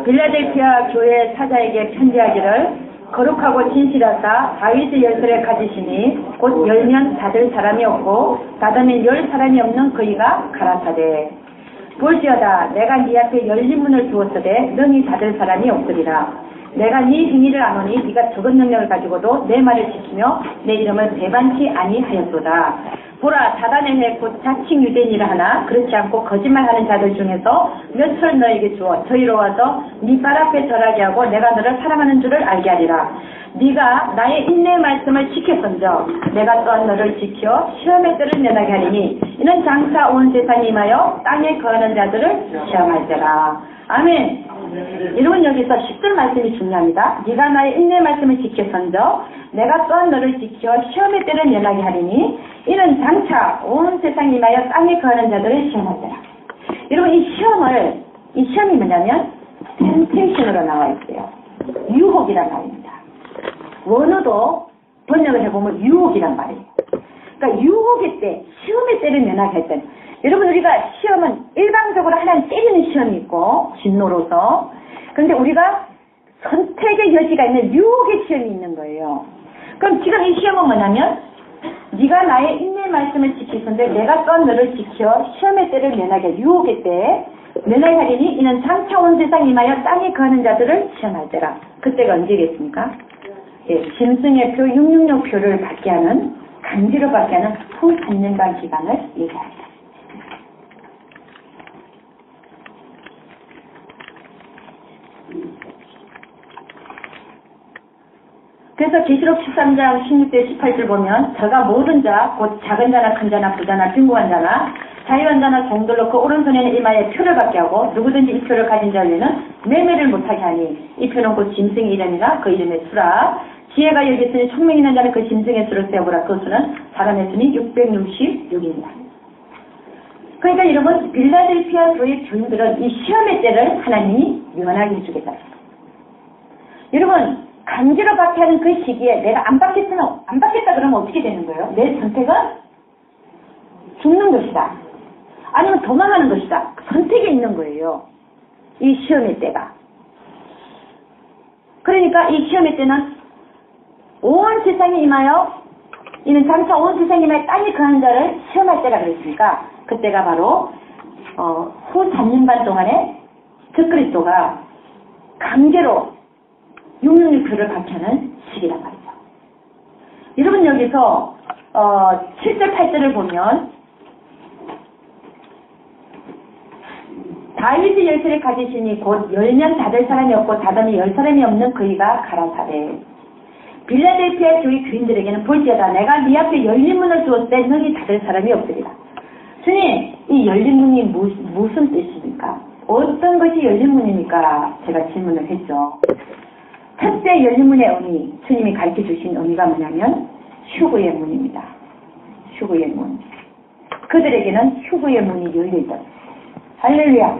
빌라델피아 교회 사자에게 편지하기를 거룩하고 진실하사 다윗의 열쇠를 가지시니 곧 열면 닫을 사람이 없고 닫으면 열 사람이 없는 그이가 가라사대. 볼지어다 내가 네 앞에 열린 문을 두었으되 능히 닫을 사람이 없으리라. 내가 네 행위를 아노니 네가 적은 능력을 가지고도 내 말을 지키며 내 이름을 배반치 아니하였도다. 보라 다단의 해 곧 자칭 유대인이라 하나 그렇지 않고 거짓말하는 자들 중에서 몇철 너에게 주어 저희로 와서 네 발 앞에 절하게 하고 내가 너를 사랑하는 줄을 알게 하리라. 네가 나의 인내의 말씀을 지켰던저 내가 또한 너를 지켜 시험의 때를 면하게 하리니 이는 장차 온 세상에 임하여 땅에 거하는 자들을 시험할때라. 아멘. 여러분 여기서 10절 말씀이 중요합니다. 네가 나의 인내의 말씀을 지켰던저 내가 또한 너를 지켜 시험의 때를 면하게 하리니 이는 장차 온 세상에 임하여 땅에 거하는 자들을 시험할때라. 여러분 이 시험이 뭐냐면 템테이션으로 나와 있어요. 유혹이란 말입니다. 원어도 번역을 해보면 유혹이란 말이에요. 그러니까 유혹의 때, 시험의 때를 면하게 할 때. 여러분 우리가 시험은 일방적으로 하나님 때리는 시험이 있고 진노로서 그런데 우리가 선택의 여지가 있는 유혹의 시험이 있는 거예요. 그럼 지금 이 시험은 뭐냐면 네가 나의 인내 말씀을 지키는데 내가 떤 너를 지켜 시험의 때를 면하게 유혹의 때 면하게 하리니 이는 장차 온 세상 임하여 땅에 거하는 자들을 시험할 때라. 그때가 언제겠습니까? 예, 짐승의 표 666표를 받게 하는 강제로 받게 하는 후 3년간 기간을 얘기합니다. 그래서 계시록 13장 16대 18절 보면 저가 모든 자 곧 작은 자나 큰 자나 부자나 빈곤한 자나 자유한 자나 종들로 그 오른손에는 이마에 표를 받게 하고 누구든지 이 표를 가진 자에게는 매매를 못하게 하니 이 표는 곧 짐승의 이름이라 그 이름의 수라 지혜가 여기 있으니 총명 있는 자는 그 짐승의 수를 세어보라 그 수는 사람의 수니 666입니다. 그러니까 여러분 빌라델피아 교회 교인들은 이 시험의 때를 하나님이 면하게 해주겠다. 여러분 강제로 받게 하는 그 시기에 내가 안 받겠다 그러면 어떻게 되는 거예요? 내 선택은 죽는 것이다. 아니면 도망하는 것이다. 선택이 있는 거예요. 이 시험의 때가. 그러니까 이 시험의 때는 온 세상에 임하여 이는 장차 온 세상에 임하여 땅에 거하는 자를 시험할 때라 그랬으니까 그때가 바로 후 3년 반 동안에 적그리스도가 강제로 666표를 받게 하는 시기란 말이죠. 여러분 여기서 7절 8절을 보면 다윗이 열쇠를 가지시니 곧 열면 닫을 사람이 없고 닫으면 열 사람이 없는 그이가 가라사대 빌라델피아 교회 교인들에게는 볼지어다 내가 네 앞에 열린 문을 두었을 때 너희 닫을 사람이 없으리라. 주님 이 열린 문이 무슨 뜻입니까? 어떤 것이 열린 문입니까? 제가 질문을 했죠. 첫째 열린 문의 의미, 주님이 가르쳐 주신 의미가 뭐냐면 휴거의 문입니다. 휴거의 문. 그들에게는 휴거의 문이 열려있다. 할렐루야.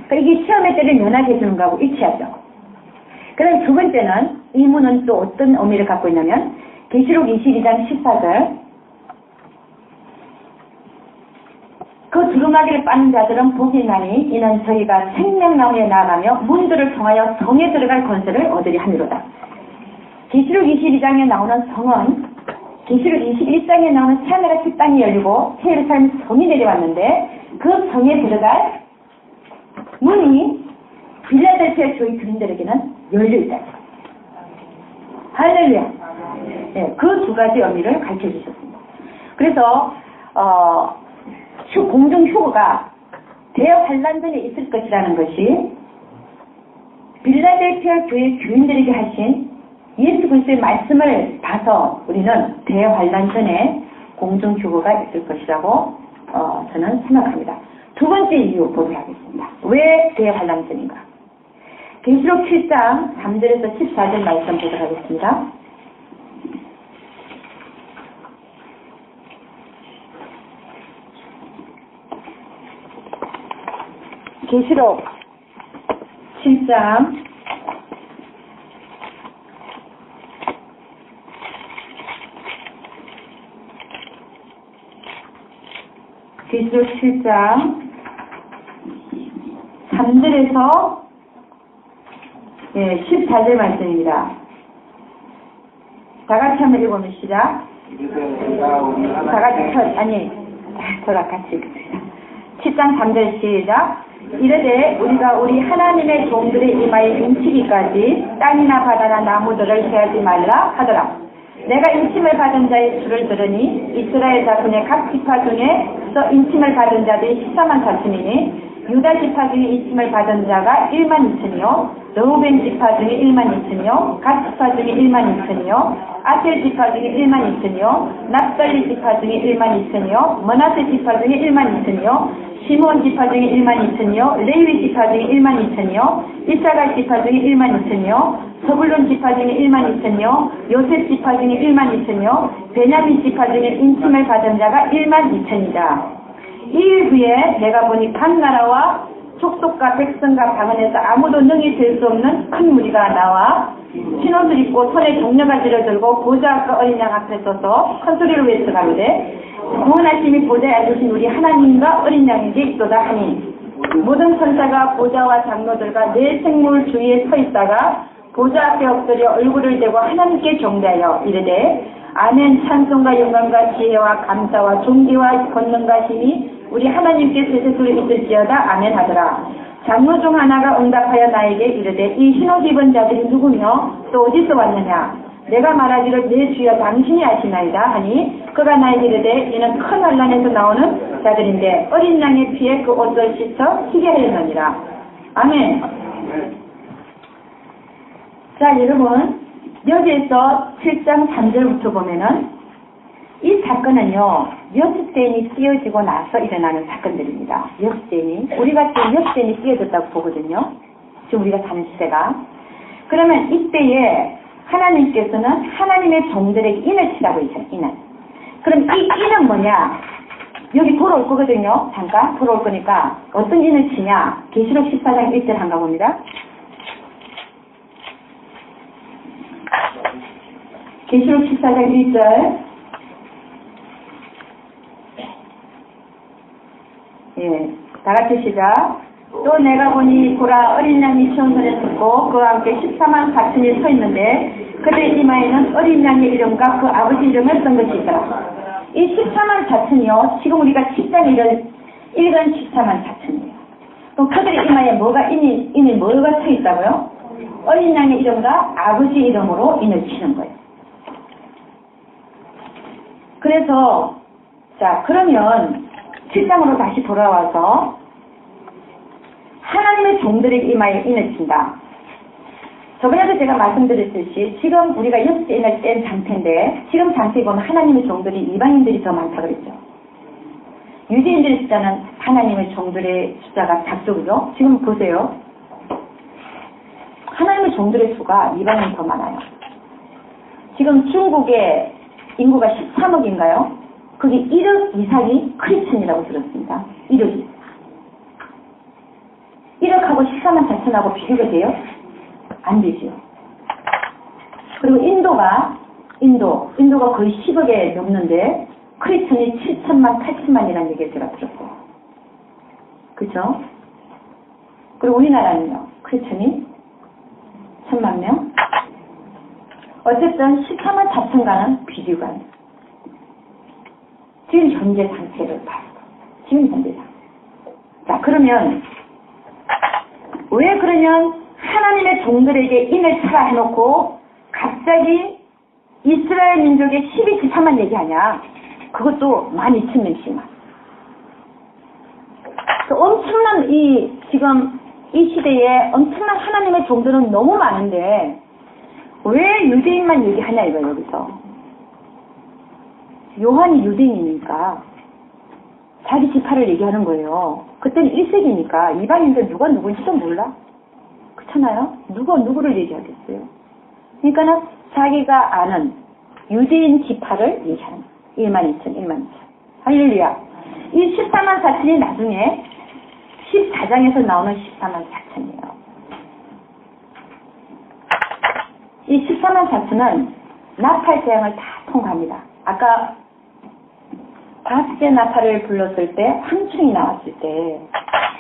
그러니까 이게 시험의 때를 면하게 해주는 거하고 일치하죠. 그다음 두 번째는 이 문은 또 어떤 의미를 갖고 있냐면 계시록 22장 14절 그 두루마기를 빠는 자들은 복이 나니 이는 저희가 생명나무에 나아가며 문들을 통하여 성에 들어갈 권세를 얻으리 하미로다. 계시록 22장에 나오는 성은 계시록 21장에 나오는 새하늘같이 땅이 열리고 새 예루살렘 성이 내려왔는데 그 성에 들어갈 문이 빌라델피아 교회 교인들에게는 열려있다. 할렐루야. 네, 그 두 가지 의미를 가르쳐 주셨습니다. 그래서 공중 휴거가 대환란 전에 있을 것이라는 것이 빌라델피아 교회 교인들에게 하신 예수 그리스도의 말씀을 봐서 우리는 대환란 전에 공중 휴거가 있을 것이라고 저는 생각합니다. 두 번째 이유 보도록 하겠습니다. 왜 대환란 전인가? 계시록 7장 3절에서 14절 말씀 보도록 하겠습니다. 계시록 7장 3절에서 14절 말씀입니다. 다 같이 한번 읽어보면 시작. 다 같이 저랑 같이 읽읍시다. 7장 3절 시작. 이르되 우리가 우리 하나님의 종들의 이마에 인치기까지 땅이나 바다나 나무들을 해하지 말라 하더라. 내가 인침을 받은 자의 수를 들으니 이스라엘 자손의 각 지파 중에서 인침을 받은 자들이 14만 4천이니 유다 지파 중에 인침을 받은 자가 1만 2천이요 르우벤 지파 중에 1만 2천이요 갓 지파 중에 1만 2천이요 아셀 지파 중에 1만 2천이요 납달리 지파 중에 1만 2천이요 머나세 지파 중에 1만 2천이요 시몬 지파 중에 1만 2천이요 레위 지파 중에 1만 2천이요 이사갈 지파 중에 1만 2천이요 서불론 지파 중에 1만 2천이요 요셉 지파 중에 1만 2천이요 베냐민 지파 중에 인침을 받은 자가 1만 2천이다. 이일 후에 내가 보니 각 나라와 족속과 백성과 방언에서 아무도 능히 될 수 없는 큰 무리가 나와 신옷을 입고 손에 종려가지를 들고 보좌 앞과 어린 양 앞에 서서 큰 소리로 외쳐가로되 구원하심이 보좌에 앉으신 우리 하나님과 어린 양에게 있도다 하니 모든 천사가 보좌와 장로들과 네 생물 주위에 서 있다가 보좌 앞에 엎드려 얼굴을 대고 하나님께 경배하여 이르되 아멘. 찬송과 영광과 지혜와 감사와 존귀와 권능과 힘이 우리 하나님께 세세토록 있을지어다. 아멘 하더라. 장로 중 하나가 응답하여 나에게 이르되 이 흰옷 입은 자들이 누구며 또 어디서 왔느냐. 내가 말하기를 내 주여 당신이 아시나이다 하니 그가 나에게 이르되 이는 큰 환난에서 나오는 자들인데 어린 양의 피에 그 옷을 씻어 희게 하였느니라. 아멘. 자, 여러분 여기에서 7장 3절부터 보면은 이 사건은요 엽세인이 쓰여지고 나서 일어나는 사건들입니다. 엽세인이 우리가 지금 엽세인이 쓰여졌다고 보거든요. 지금 우리가 사는 시대가. 그러면 이때에 하나님께서는 하나님의 종들에게 인을 치라고 했잖아요. 인을. 그럼 이 인은 뭐냐? 여기 돌아올 거거든요. 잠깐 돌아올 거니까 어떤 인을 치냐? 계시록 14장 1절 한가 봅니다. 계시록 14장 1절. 예, 다같이 시작. 또 내가 보니 보라 어린 양이 시온산에 섰고 그와 함께 14만 4천이 서 있는데 그들 이마에는 어린 양의 이름과 그 아버지 이름을 쓴 것이 있더라. 이 14만 4천이요 지금 우리가 10장 읽은 14만 4천이에요. 그럼 그들의 이마에 뭐가 인이 뭐가 서 있다고요? 어린 양의 이름과 아버지 이름으로 인을 치는 거예요. 그래서 자 그러면 7장으로 다시 돌아와서 하나님의 종들에게 이마에 인을 친다. 저번에도 제가 말씀드렸듯이 지금 우리가 엽세인을 뗀 상태인데 지금 상태에 보면 하나님의 종들이 이방인들이 더 많다 그랬죠. 유대인들의 숫자는 하나님의 종들의 숫자가 작죠. 지금 보세요. 하나님의 종들의 수가 이방인이 더 많아요. 지금 중국의 인구가 13억인가요? 그게 1억 이상이 크리스천이라고 들었습니다. 1억 이상. 1억하고 14만 4천하고 비교가 돼요? 안 되죠. 그리고 인도가 거의 10억에 넘는데 크리스천이 7천만 8천만이라는 얘기를 제가 들었어요. 그죠? 그리고 우리나라는요. 크리스천이 1,000만 명? 어쨌든 14만 4천과는 비교가 안 돼요. 지금 현재 상태를 봐요. 지금 현재 상태. 자, 그러면 왜 그러면 하나님의 종들에게 인을 치라 해놓고 갑자기 이스라엘 민족의 12지파만 얘기하냐? 그것도 12,000명씩만. 엄청난 지금 이 시대에 엄청난 하나님의 종들은 너무 많은데 왜 유대인만 얘기하냐 이거 여기서. 요한이 유대인이니까 자기 지파를 얘기하는 거예요. 그때는 1세기니까 이방인들 누가 누구인지도 몰라. 그렇잖아요? 누가 누구를 얘기하겠어요. 그러니까는 자기가 아는 유대인 지파를 얘기하는 거예요. 12,000. 할렐루야. 이 14만 4천이 나중에 14장에서 나오는 14만 4천이에요. 이 14만 4천은 나팔 재앙을 다 통과합니다. 아까 박제 나팔을 불렀을 때 황충이 나왔을 때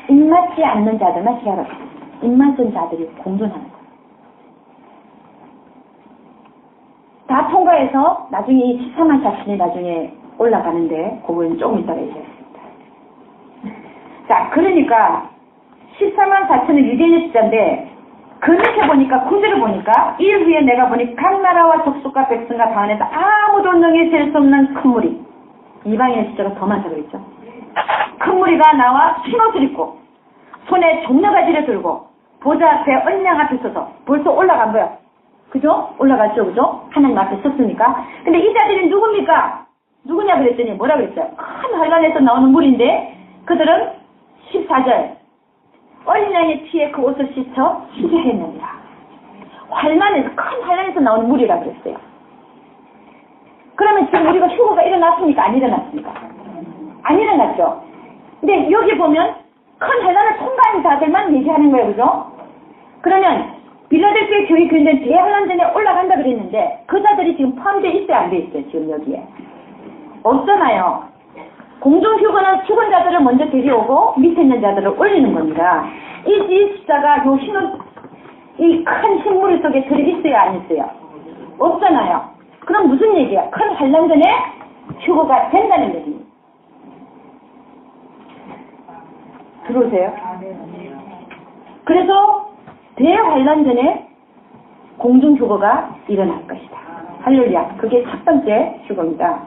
입맞지 않는 자들만 희락하거든요. 입맞은 자들이 공존하는 거예요. 다 통과해서 나중에 이 14만 4천이 나중에 올라가는데 그건 조금 이따가 얘기하겠습니다. 자, 그러니까 14만 4천은 유대인의 숫자인데 그 밑에 보니까 구절을 보니까 이 후에 내가 보니 각 나라와 족속과 백성과 방언에서 아무도 능히 셀 수 없는 큰 무리. 이방인의 숫자가 더 많다고 그랬죠. 큰 무리가 나와 흰옷을 입고 손에 종려가지를 들고 보좌 앞에 언양 앞에 서서 벌써 올라간 거야. 그죠? 올라갔죠, 그죠? 하나님 앞에 섰으니까. 근데 이 자들이 누굽니까? 누구냐 그랬더니 뭐라 그랬어요? 큰 환란에서 나오는 무리인데 그들은 14절 어린 양의 피에 그 옷을 씻어 희게 했느니라. 환란에서 큰 환란에서 나오는 무리라 그랬어요. 그러면 지금 우리가 휴거가 일어났습니까? 안 일어났습니까? 안 일어났죠. 근데 여기 보면 큰 환란을 통과한 자들만 얘기하는 거예요, 그죠? 그러면 빌라델피아 교회 교인들은 대환란전에 올라간다 그랬는데 그 자들이 지금 포함되어 있어야 안 돼 있어요. 지금 여기에. 없잖아요. 공중휴거는 죽은 자들을 먼저 데려오고 밑에 있는 자들을 올리는 겁니다. 이 십자가 요 신혼 이 큰 흰무리 속에 들어있어야 안 있어요? 없잖아요. 그럼 무슨 얘기야? 큰 환란전에 휴거가 된다는 얘기입니다. 들어오세요? 그래서 대환란전에 공중휴거가 일어날 것이다. 할렐루야. 그게 첫 번째 휴거입니다.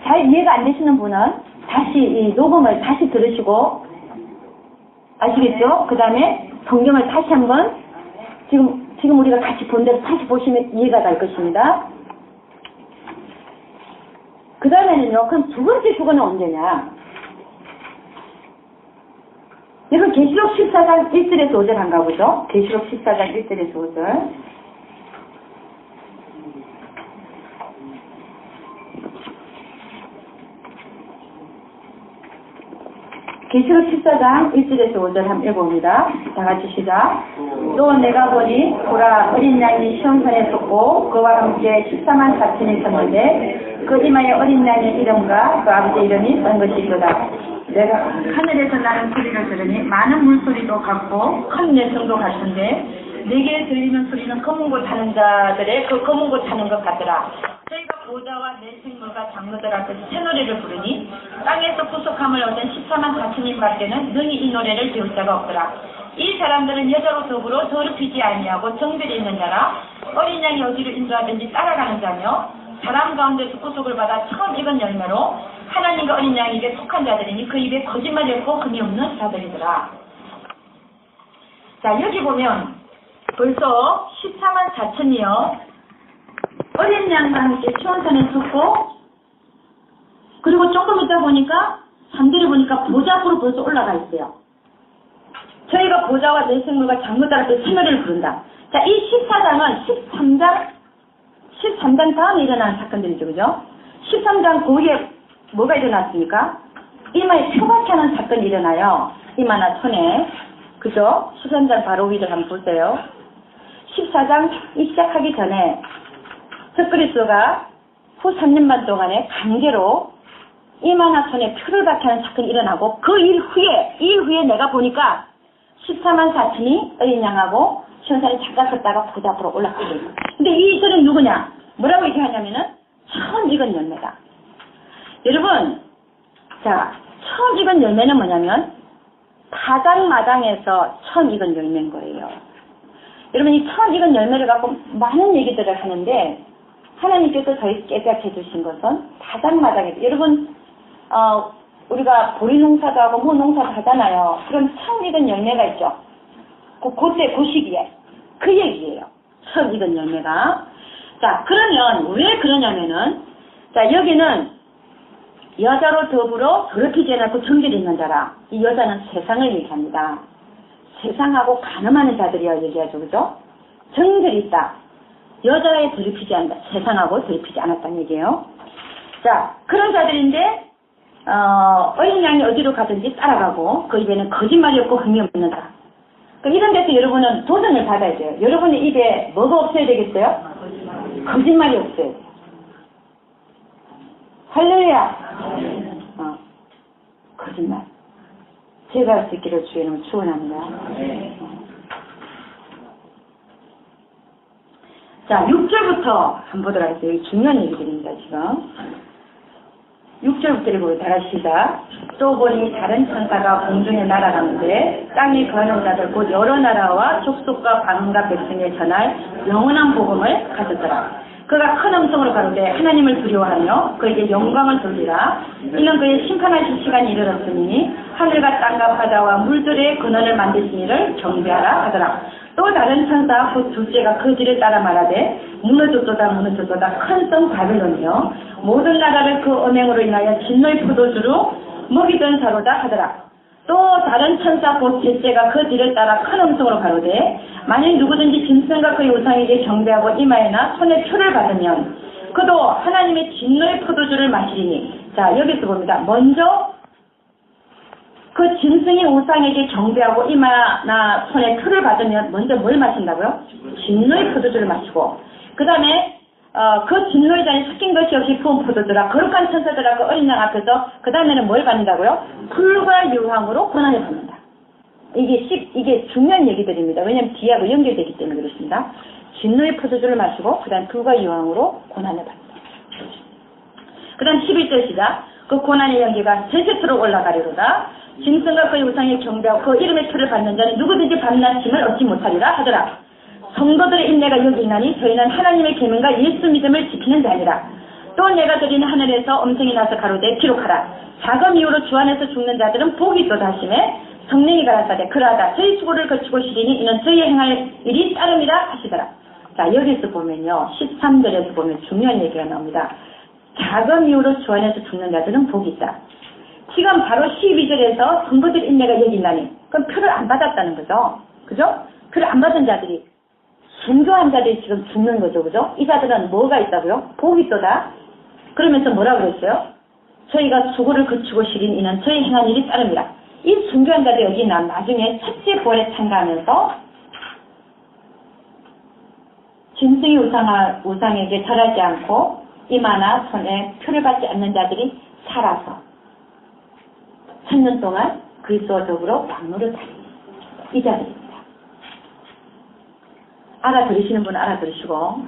잘 이해가 안 되시는 분은 다시 이 녹음을 다시 들으시고 아시겠죠? 그 다음에 성경을 다시 한번 지금 우리가 같이 본 대로 다시 보시면 이해가 될 것입니다. 그 다음에는요, 그럼 두 번째 휴거는 언제냐? 여러분 계시록 14장 1절에서 5절 한가 보죠? 계시록 14장 1절에서 5절. 계시록 14장 1절에서 5절 한번 읽어봅니다. 다 같이 시작. 또 내가 보니 보라 어린 양이 시온산에 섰고 그와 함께 14만 4천이 섰는데 그 이마에 어린 양의 이름과 그 아버지 이름이 쓴 것이 있도다. 내가 하늘에서 나는 소리를 들으니 많은 물소리도 같고 큰 내성도 같은데 내게 들리는 소리는 검은 곳 타는 자들의 그 검은 곳 타는 것 같더라. 저희가 보좌와 내 생물과 장로들 앞에서 새 노래를 부르니 땅에서 구속함을 얻은 14만 4천인 밖에는 능히 이 노래를 배울 자가 없더라. 이 사람들은 여자로 더불어 더럽히지 아니하고 정결이 있는 자라 어린 양이 어디로 인도하든지 따라가는 자며 사람 가운데서 구속을 받아 처음 익은 열매로 하나님과 어린 양에게 속한 자들이니 그 입에 거짓말이 없고 금이 없는 자들이더라. 자, 여기 보면 벌써 14만 4천이요. 어린 양과 함께 시온산에 섰고 그리고 조금 있다 보니까 산들이 보니까 보좌 앞으로 벌써 올라가 있어요. 저희가 보좌와 내 생물과 장로들 앞에 새 노래를 부른다. 자, 이 14장은 13장 다음에 일어난 사건들이죠. 그죠? 13장 고위에 뭐가 일어났습니까? 이마에 표가 차는 사건이 일어나요. 이마나 손에. 그죠? 13장 바로 위를 한번 보세요. 14장 시작하기 전에 적그리스도가 후 3년 반 동안에 강제로 이마나 손에 표를 박히는 사건이 일어나고 그 일 후에 내가 보니까 14만 4천이 어린 양하고 시온산에 잠깐 섰다가 보좌 앞으로 올라가고 있어요. 근데 이 절은 누구냐? 뭐라고 얘기하냐면은 처음 익은 열매다. 여러분, 자, 처음 익은 열매는 뭐냐면 파장마당에서 처음 익은 열매인 거예요. 여러분, 이 처음 익은 열매를 갖고 많은 얘기들을 하는데 하나님께서 저희 깨닫게 해주신 것은 파장마당에서 여러분 우리가 보리 농사도 하고 뭐 농사도 하잖아요. 그럼 처음 익은 열매가 있죠. 그때 그 시기에 그 얘기예요. 처음 익은 열매가. 자, 그러면 왜 그러냐면은 자, 여기는 여자로 더불어 더럽히지 않고 정결이 있는 자라. 이 여자는 세상을 얘기합니다. 세상하고 간음하는 자들이야 얘기하죠. 그죠? 정결이 있다. 여자에 더럽히지 않는다. 세상하고 더럽히지 않았다는 얘기예요. 자, 그런 자들인데 어린 양이 어디로 가든지 따라가고 그 입에는 거짓말이 없고 흠이 없는다. 이런 데서 여러분은 도전을 받아야 돼요. 여러분의 입에 뭐가 없어야 되겠어요? 거짓말이 없어요. 할렐루야. 거짓말. 제가 할 수 있기를 주의 이름으로 축원합니다. 자, 6절부터 한번 보도록 하겠습니다. 여기 중요한 얘기들입니다, 지금. 6절부터 읽어보고 다 같이 시작. 또 보니 다른 천사가 공중에 날아가는데 땅에 거하는 자들 곧 여러 나라와 족속과 방언과 백성에 전할 영원한 복음을 가졌더라. 그가 큰 음성으로 가로되 하나님을 두려워하며 그에게 영광을 돌리라. 이는 그의 심판하실 시간이 이르렀으니 하늘과 땅과 바다와 물들의 근원을 만드신 이를 경배하라 하더라. 또 다른 천사 곧 둘째가 그 뒤를 따라 말하되 무너졌도다 큰 성 바벨론이여 모든 나라를 그 언행으로 인하여 진노의 포도주로 먹이던 자로다 하더라. 또 다른 천사 곧 셋째가 그 뒤를 따라 큰 음성으로 가로되 만일 누구든지 짐승과 그의 우상에게 경배하고 이마에나 손에 표를 받으면 그도 하나님의 진노의 포도주를 마시리니. 자, 여기서 봅니다. 먼저 그 짐승이 우상에게 경배하고 이마나 손에 표를 받으면 먼저 뭘 마신다고요? 진노의 포도주를 마시고 그 다음에 그 진노의 잔에 섞인 것이 없이 부은 포도주라 거룩한 천사들과 그 어린 양 앞에서 그 다음에는 뭘 받는다고요? 불과 유황으로 고난을 받는다. 이게 중요한 얘기들입니다. 왜냐하면 뒤하고 연결되기 때문에 그렇습니다. 진노의 포도주를 마시고 그 다음 불과 유황으로 고난을 받는다. 그 다음 11절 시작. 그 고난의 연기가 세세토록 올라가리로다. 짐승과 그의 우상에 경배하고 그 이름의 표를 받는 자는 누구든지 밤낮힘을 얻지 못하리라 하더라. 성도들의 인내가 여기 있나니 저희는 하나님의 계명과 예수 믿음을 지키는 자니라. 또 내가 드리는 하늘에서 음성이 나서 가로되 기록하라. 자금 이후로 주 안에서 죽는 자들은 복이 있도다 하시매 성령이 가라사대 그러하다 저희 수고를 거치고 시리니 이는 저희 행할 일이 따름이라 하시더라. 자 여기서 보면요 13절에서 보면 중요한 얘기가 나옵니다. 자금 이후로 주 안에서 죽는 자들은 복이 있다. 지금 바로 12절에서 성도들 인내가 여기 있나니 그럼 표를 안 받았다는 거죠. 그죠? 표를 안 받은 자들이 순교한 자들이 지금 죽는 거죠. 그죠? 이 자들은 뭐가 있다고요? 복이 있도다. 그러면서 뭐라고 그랬어요? 저희가 수고를 거치고 시린 이는 저희 행한 일이 따릅니다. 이 순교한 자들이 여기 나중에 첫째 부활에 참가하면서 짐승이 우상에게 절하지 않고 이마나 손에 표를 받지 않는 자들이 살아서 1000년 동안 그리스도와 더불어 왕노를 다니 이 자들입니다. 알아들으시는 분은 알아들으시고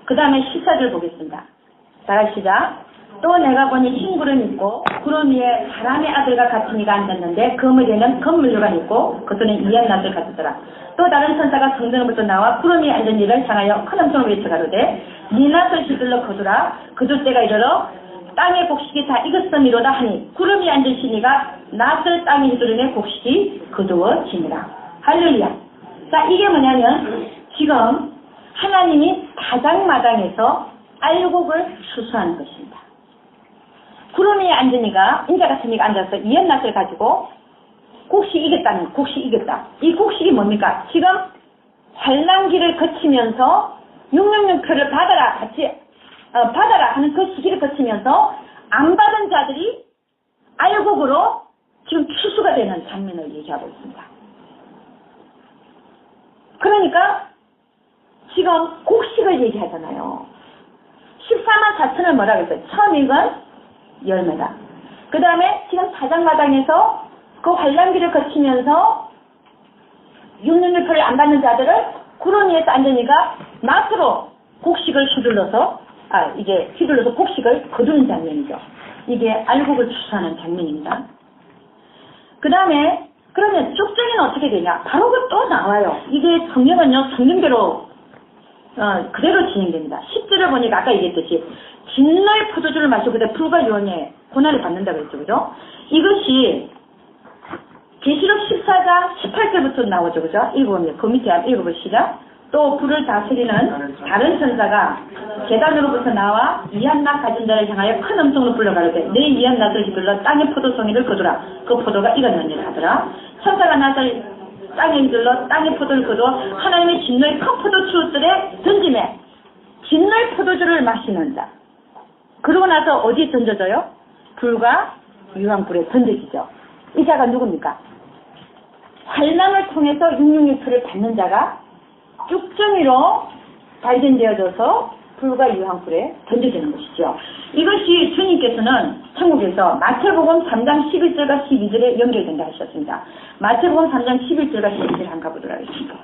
그 다음에 14절 보겠습니다. 자 시작. 또 내가 보니 흰 구름이 있고 구름 위에 사람의 아들과 같은 이가 앉았는데 그 머리에는 검물류가 있고 그들은 이한 낫을 가졌더라. 또 다른 천사가 성전으로부터 나와 구름 위에 앉은 이를 향하여 큰 음성으로 외쳐가로되 네 낫을 휘둘러 거두라. 거둘 때가 이르러 땅의 곡식이 다 익었음이로다 하니 구름 위에 앉은 이가 낫을 땅에 휘두르니 곡식이 거두어지니라. 할렐루야. 자 이게 뭐냐면 지금 하나님이 다장마당에서 알곡을 추수하는 것입니다. 구름 위에 앉은 이가 인자 같은 이가 앉아서 이연낫을 가지고 곡식이 익었다는 곡식이 익었다. 이 곡식이 뭡니까? 지금 환난기를 거치면서 666표를 받아라 같이 받아라 하는 그 시기를 거치면서 안 받은 자들이 알곡으로 지금 추수가 되는 장면을 얘기하고 있습니다. 그러니까 지금 곡식을 얘기하잖아요. 14만 4천을 뭐라 그랬어요? 처음 익은 열매다. 그 다음에 지금 사장마당에서 그 환란기를 거치면서 666표를 안 받는 자들을 구름 위에서 앉으니까 낫으로 곡식을 휘둘러서 이게 휘둘러서 곡식을 거두는 장면이죠. 이게 알곡을 추수하는 장면입니다. 그 다음에 그러면 쭉정이는 어떻게 되냐? 바로 그 또 나와요. 이게 성경은요 성경대로 그대로 진행됩니다. 10절을 보니까 아까 얘기했듯이 진노의 포도주를 마시고 그때 불과 유황에 고난을 받는다고 했죠. 그죠? 이것이 계시록 14장 18절부터 나오죠. 그죠? 읽어보면 그 밑에 읽어보시죠. 또 불을 다스리는 다른 천사가 계단으로부터 나와 이한낫 가진 자를 향하여 큰 음성으로 불러가로되 내 이한낫을 휘둘러 땅의 포도송이를 거두라. 그 포도가 익었느니라 하더라. 천사가 낫을 땅에 휘둘러 땅의 포도를 거두어 하나님의 진노의 큰 포도주들에 던지매 진노의 포도주를 마시는 자. 그러고 나서 어디에 던져져요? 불과 유황불에 던져지죠. 이 자가 누굽니까? 환난을 통해서 666표를 받는 자가 쭉정이로 발견되어져서 불과 유황불에 던져지는 것이죠. 이것이 주님께서는 천국에서 마태복음 3장 11절과 12절에 연결된다 하셨습니다. 마태복음 3장 11절과 12절 한번 가보도록 하겠습니다.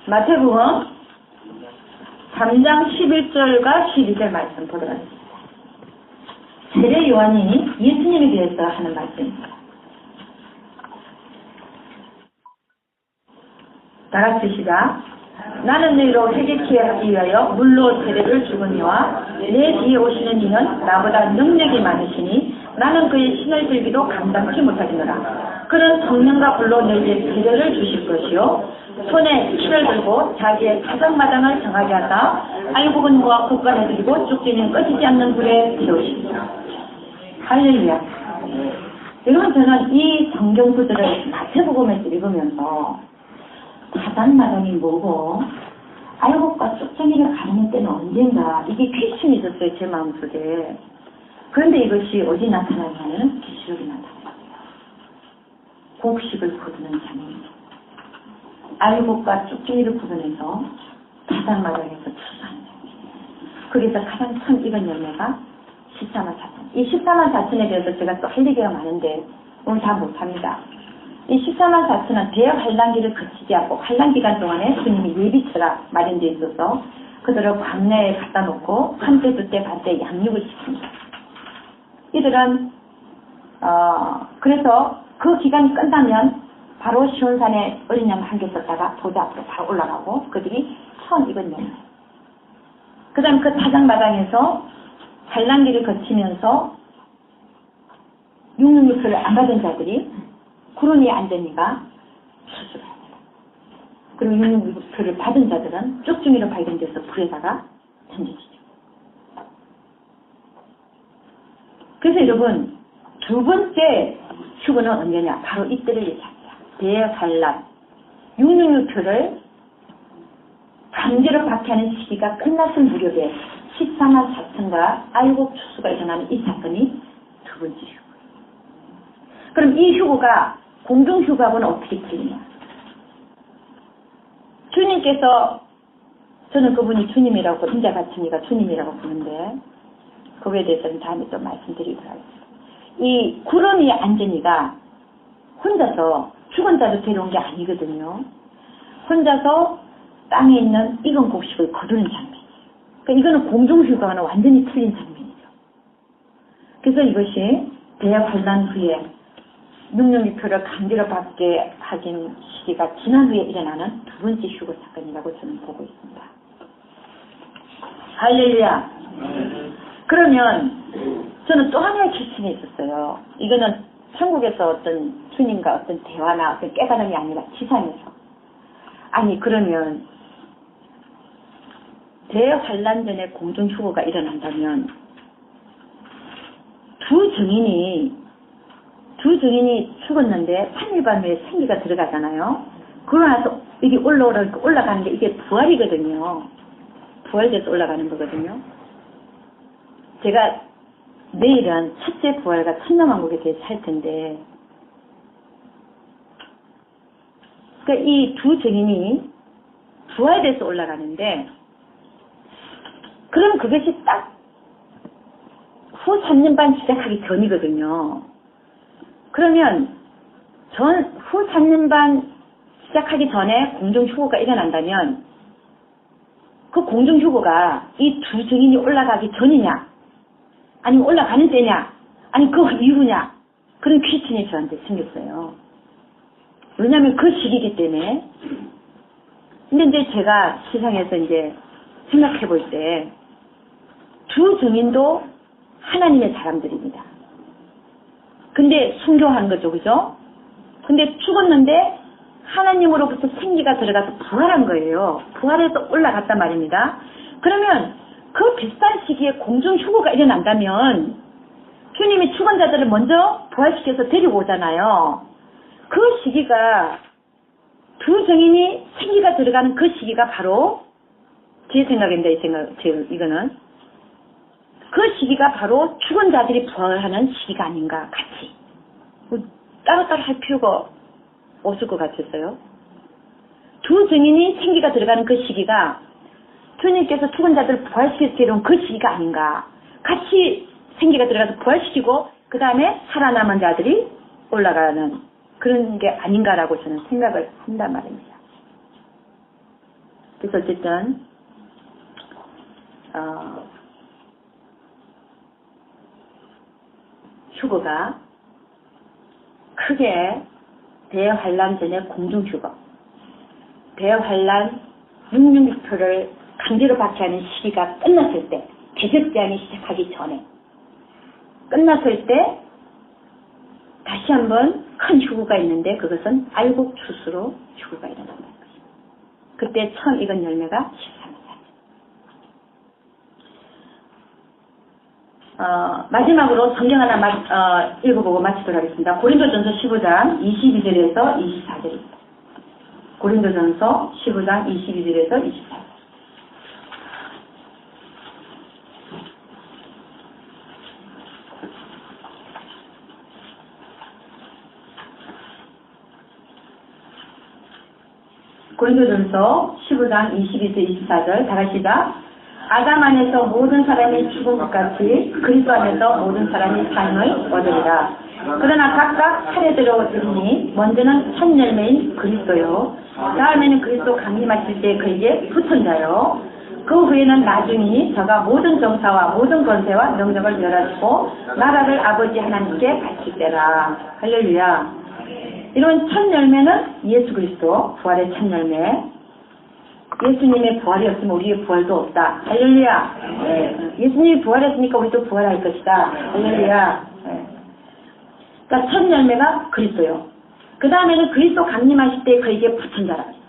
마태복음 3장 11절과 12절 말씀 보도록 하겠습니다. 세례 요한이 예수님에 대해서 하는 말씀입니다. 다같이 시작. 나는 너희로 회개케 하기 위하여 물로 세례를 주거니와 내 뒤에 오시는 이는 나보다 능력이 많으시니 나는 그의 신을 들기도 감당치 못하겠노라. 그는 성령과 불로 너희에게 세례를 주실 것이요 손에 실을 들고 자기의 사장마당을 정하게 하사 알곡은 모아 국간에 들이고 쭉지는 꺼지지 않는 불에 태우시리라. 할렐루야. 여러분 저는 이 성경 구절을 마태복음에서 읽으면서 사장마당이 뭐고 알곡과 쪽정이를 가르는 때는 언젠가 이게 퀴심이 있었어요. 제 마음속에. 그런데 이것이 어디 나타나냐면 계시록에 나타나요. 곡식을 거두는 자니 알곡과 쪽정이를 구분해서 바닥마당에서 추수하는 자. 거기서 가장 큰 익은 열매가 14만 4천. 이 14만 4천에 대해서 제가 또 할 얘기가 많은데 오늘 다 못합니다. 이 14만 4천은 대환란기를 거치지 않고 환란기간 동안에 주님이 예비처가 마련되어 있어서 그들을 광야에 갖다 놓고 한 때, 두 때, 반 때 양육을 시킵니다. 이들은 그래서 그 기간이 끝나면 바로 시온산에 어린 양 한 개 썼다가 보좌 앞으로 바로 올라가고 그들이 처음 익은 열매. 그 다음 그 타작마당에서 환란기를 거치면서 666표를 안 받은 자들이 구름이 앉으니까 수술을 합니다. 그리고 666표를 받은 자들은 쪽중이로 발견돼서 불에다가 던져지죠. 그래서 여러분 두 번째 휴거는 언제냐? 바로 이때를 얘기합니다. 대환란 666표를 강제로 박해하는 시기가 끝났을 무렵에 14만 4천과 알곡 추수가 일어나는 이 사건이 두 번째 휴거예요. 그럼 이 휴거가 공중휴거하고는 어떻게 틀리냐? 주님께서 저는 그분이 주님이라고 인자가천이가 주님이라고 부르는데 그거에 대해서는 다음에 또 말씀드리도록 하겠습니다. 이 구름이 앉으니가 혼자서 죽은 자를 데려온 게 아니거든요. 혼자서 땅에 있는 익은 곡식을 거두는 장면이에요. 그러니까 이거는 공중휴거와는 완전히 틀린 장면이죠. 그래서 이것이 대환란 후에 666표를 강제로 받게 하긴 시기가 지난 후에 일어나는 두 번째 휴거 사건이라고 저는 보고 있습니다. 할렐루야. 그러면 저는 또 하나의 기침이 있었어요. 이거는 천국에서 어떤 주님과 어떤 대화나 어떤 깨달음이 아니라 지상에서. 아니 그러면 대환란 전에 공중휴거가 일어난다면 두 증인이 죽었는데 3일 밤 후에 생기가 들어가잖아요. 그러고 나서 이게 올라가는 게 이게 부활이거든요. 부활돼서 올라가는 거거든요. 제가 내일은 첫째 부활과 천년왕국에 대해서 할 텐데 그러니까 이 두 증인이 부활돼서 올라가는데 그럼 그것이 딱 후 3년 반 시작하기 전이거든요. 그러면 후 3년 반 시작하기 전에 공중휴거가 일어난다면 그 공중휴거가 이 두 증인이 올라가기 전이냐 아니면 올라가는 때냐 아니 그 이후냐 그런 퀴즈이 저한테 생겼어요. 왜냐하면 그 시기이기 때문에. 근데 이제 제가 세상에서 이제 생각해 볼 때 두 증인도 하나님의 사람들입니다. 근데 순교한 거죠, 그죠? 근데 죽었는데 하나님으로부터 생기가 들어가서 부활한 거예요. 부활해서 올라갔단 말입니다. 그러면 그 비슷한 시기에 공중휴거가 일어난다면 주님이 죽은 자들을 먼저 부활시켜서 데리고 오잖아요. 그 시기가 두 증인이 생기가 들어가는 그 시기가 바로 제 생각인데 이거는 그 시기가 바로 죽은 자들이 부활하는 시기가 아닌가 같이 따로따로 할 필요가 없을 것 같았어요. 두 증인이 생기가 들어가는 그 시기가 주님께서 죽은 자들을 부활시켜서 데려온 그 시기가 아닌가 같이 생기가 들어가서 부활시키고 그 다음에 살아남은 자들이 올라가는 그런 게 아닌가라고 저는 생각을 한단 말입니다. 그래서 어쨌든 휴거가 크게 대환란 전에 공중휴거, 대환란 666표를 강제로 박해하는 시기가 끝났을 때, 대적제한이 시작하기 전에 끝났을 때 다시 한번 큰 휴거가 있는데 그것은 알곡 추수로 휴거가 일어난다는 것입니다. 그때 처음 익은 열매가 13일. 마지막으로 성경 하나 읽어보고 마치도록 하겠습니다. 고린도전서 15장 22절에서 24절입니다. 고린도전서 15장 22절에서 24절. 고린도전서 15장 22절 24절 다 같이 시작. 아담 안에서 모든 사람이 죽은 것 같이 그리스도 안에서 모든 사람이 삶을 얻으리라. 그러나 각각 차례대로 드리니 먼저는 첫 열매인 그리스도요, 다음에는 그리스도 강림하실 때 그에게 붙은 자요, 그 후에는 나중에 저가 모든 정사와 모든 권세와 능력을 멸하시고 나라를 아버지 하나님께 바칠 때라. 할렐루야. 이런 첫 열매는 예수 그리스도 부활의 첫 열매. 예수님의 부활이 없으면 우리의 부활도 없다. 할렐루야. 네. 예수님이 부활했으니까 우리도 부활할 것이다. 할렐루야. 네. 그러니까 첫 열매가 그리스도요. 그 다음에는 그리스도 강림하실 때 그에게 붙은 자라고 했어요.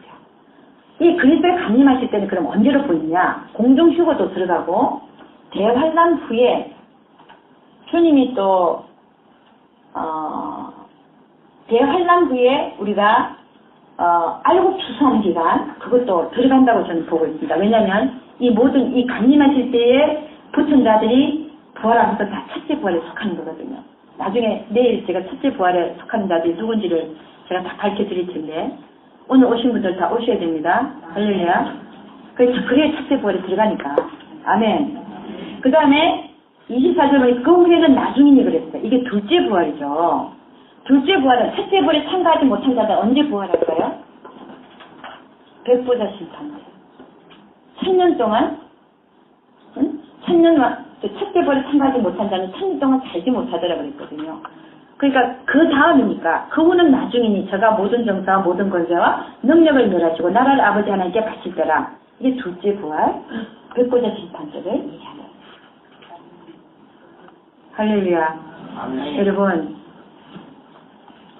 이 그리스도에 강림하실 때는 그럼 언제로 보이냐? 공중휴거도 들어가고 대환란 후에 주님이 또 대환란 후에 우리가 알고 추수하는 기간, 그것도 들어간다고 저는 보고 있습니다. 왜냐하면 이 모든 이 강림하실 때에 붙은 자들이 부활하면서 다 첫째 부활에 속하는 거거든요. 나중에 내일 제가 첫째 부활에 속하는 자들이 누군지를 제가 다 밝혀드릴 텐데 오늘 오신 분들 다 오셔야 됩니다. 할렐루야. 그게 첫째 부활에 들어가니까. 아멘. 그 다음에 24절에 그 후에는 나중이니 그랬어요. 이게 둘째 부활이죠. 둘째 부활은 첫째 부활에 참가하지 못한 자들 언제 부활할까요? 백보자 심판. 1000년 동안, 첫째 부활에 참가하지 못한 자는 1000년 동안 살지 못하더라 그랬거든요. 그러니까 그 다음이니까, 그 후는 나중이니 저가 모든 정사와 모든 권세와 능력을 멸하시고 나라를 아버지 하나님께 바칠 때라. 이게 둘째 부활, 백보자 심판절을 얘기하는. 할렐루야. 여러분,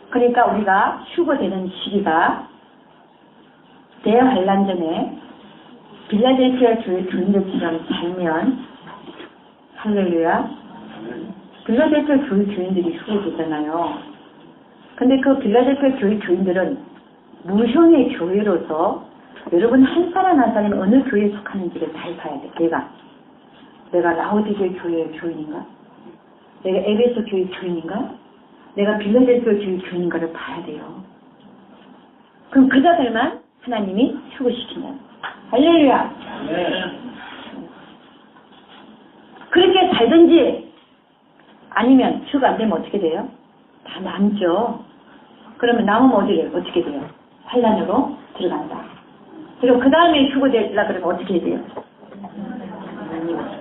그러니까 우리가 휴거되는 시기가 대환란 전에 빌라델피아 교회 교인들처럼 살면, 할렐루야. 빌라델피아 교회 교인들이 휴거되잖아요. 근데 그 빌라델피아 교회 교인들은 무형의 교회로서 여러분 한 사람 한 사람이 어느 교회에 속하는지를 잘 봐야 돼. 내가 라오디게 교회의 교인인가? 내가 에베소 교회 교인인가? 내가 빌라델피아 교회 교인인가를 봐야 돼요. 그럼 그 자들만 하나님이 휴거시킨다. 할렐루야. 그렇게 살든지 아니면 휴가 안 되면 어떻게 돼요? 다 남죠. 그러면 남으면 어떻게 돼요? 환란으로 들어간다. 그리고 그 다음에 휴거되려 그러면 어떻게 해야 돼요?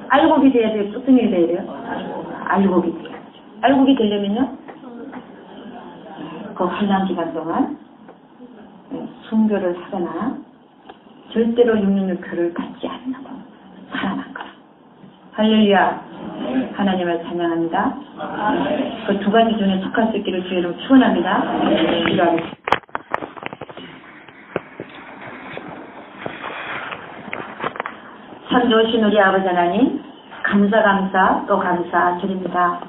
알곡이 돼야 돼요? 뚝뚝이 돼야 돼요? 알곡이 돼요. 알곡이 되려면요? 그 환란 기간 동안 순교를 하거나 절대로 육륜육교를 갖지 않는 거 살아난 거라. 할렐루야. 하나님을 찬양합니다. 그 두 가지 중에 속할 수 있기를 주의 이름으로 축원합니다. 기도하겠습니다. 참 좋으신 우리 아버지 하나님, 감사 또 감사드립니다.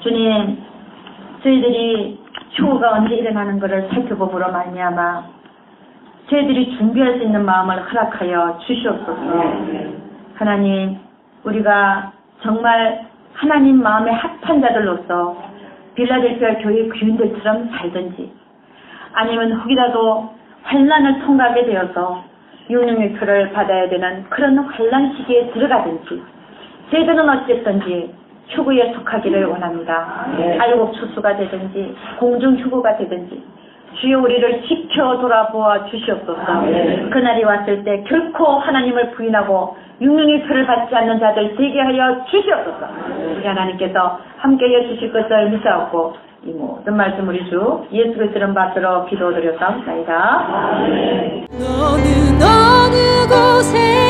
주님, 저희들이 휴거가 언제 일어나는 것을 살펴봄으로 말미암아 저희들이 준비할 수 있는 마음을 허락하여 주시옵소서. 하나님, 우리가 정말 하나님 마음에 합한 자들로서 빌라델피아 교회 교인들처럼 살든지 아니면 혹이라도 환란을 통과하게 되어서 육륜육표를 받아야 되는 그런 환란 시기에 들어가든지 저희들은 어쨌든지 휴거에 속하기를 원합니다. 알곡 추수가 되든지 공중 휴거가 되든지 주여 우리를 지켜 돌아보아 주시옵소서. 그날이 왔을 때 결코 하나님을 부인하고 육륜육표를 받지 않는 자들 되게 하여 주시옵소서. 우리 하나님께서 함께해 주실 것을 믿사옵고 이 모든 말씀 우리 주 예수 그리스도를 받들어 기도드렸사옵나이다. 너는 어느 곳에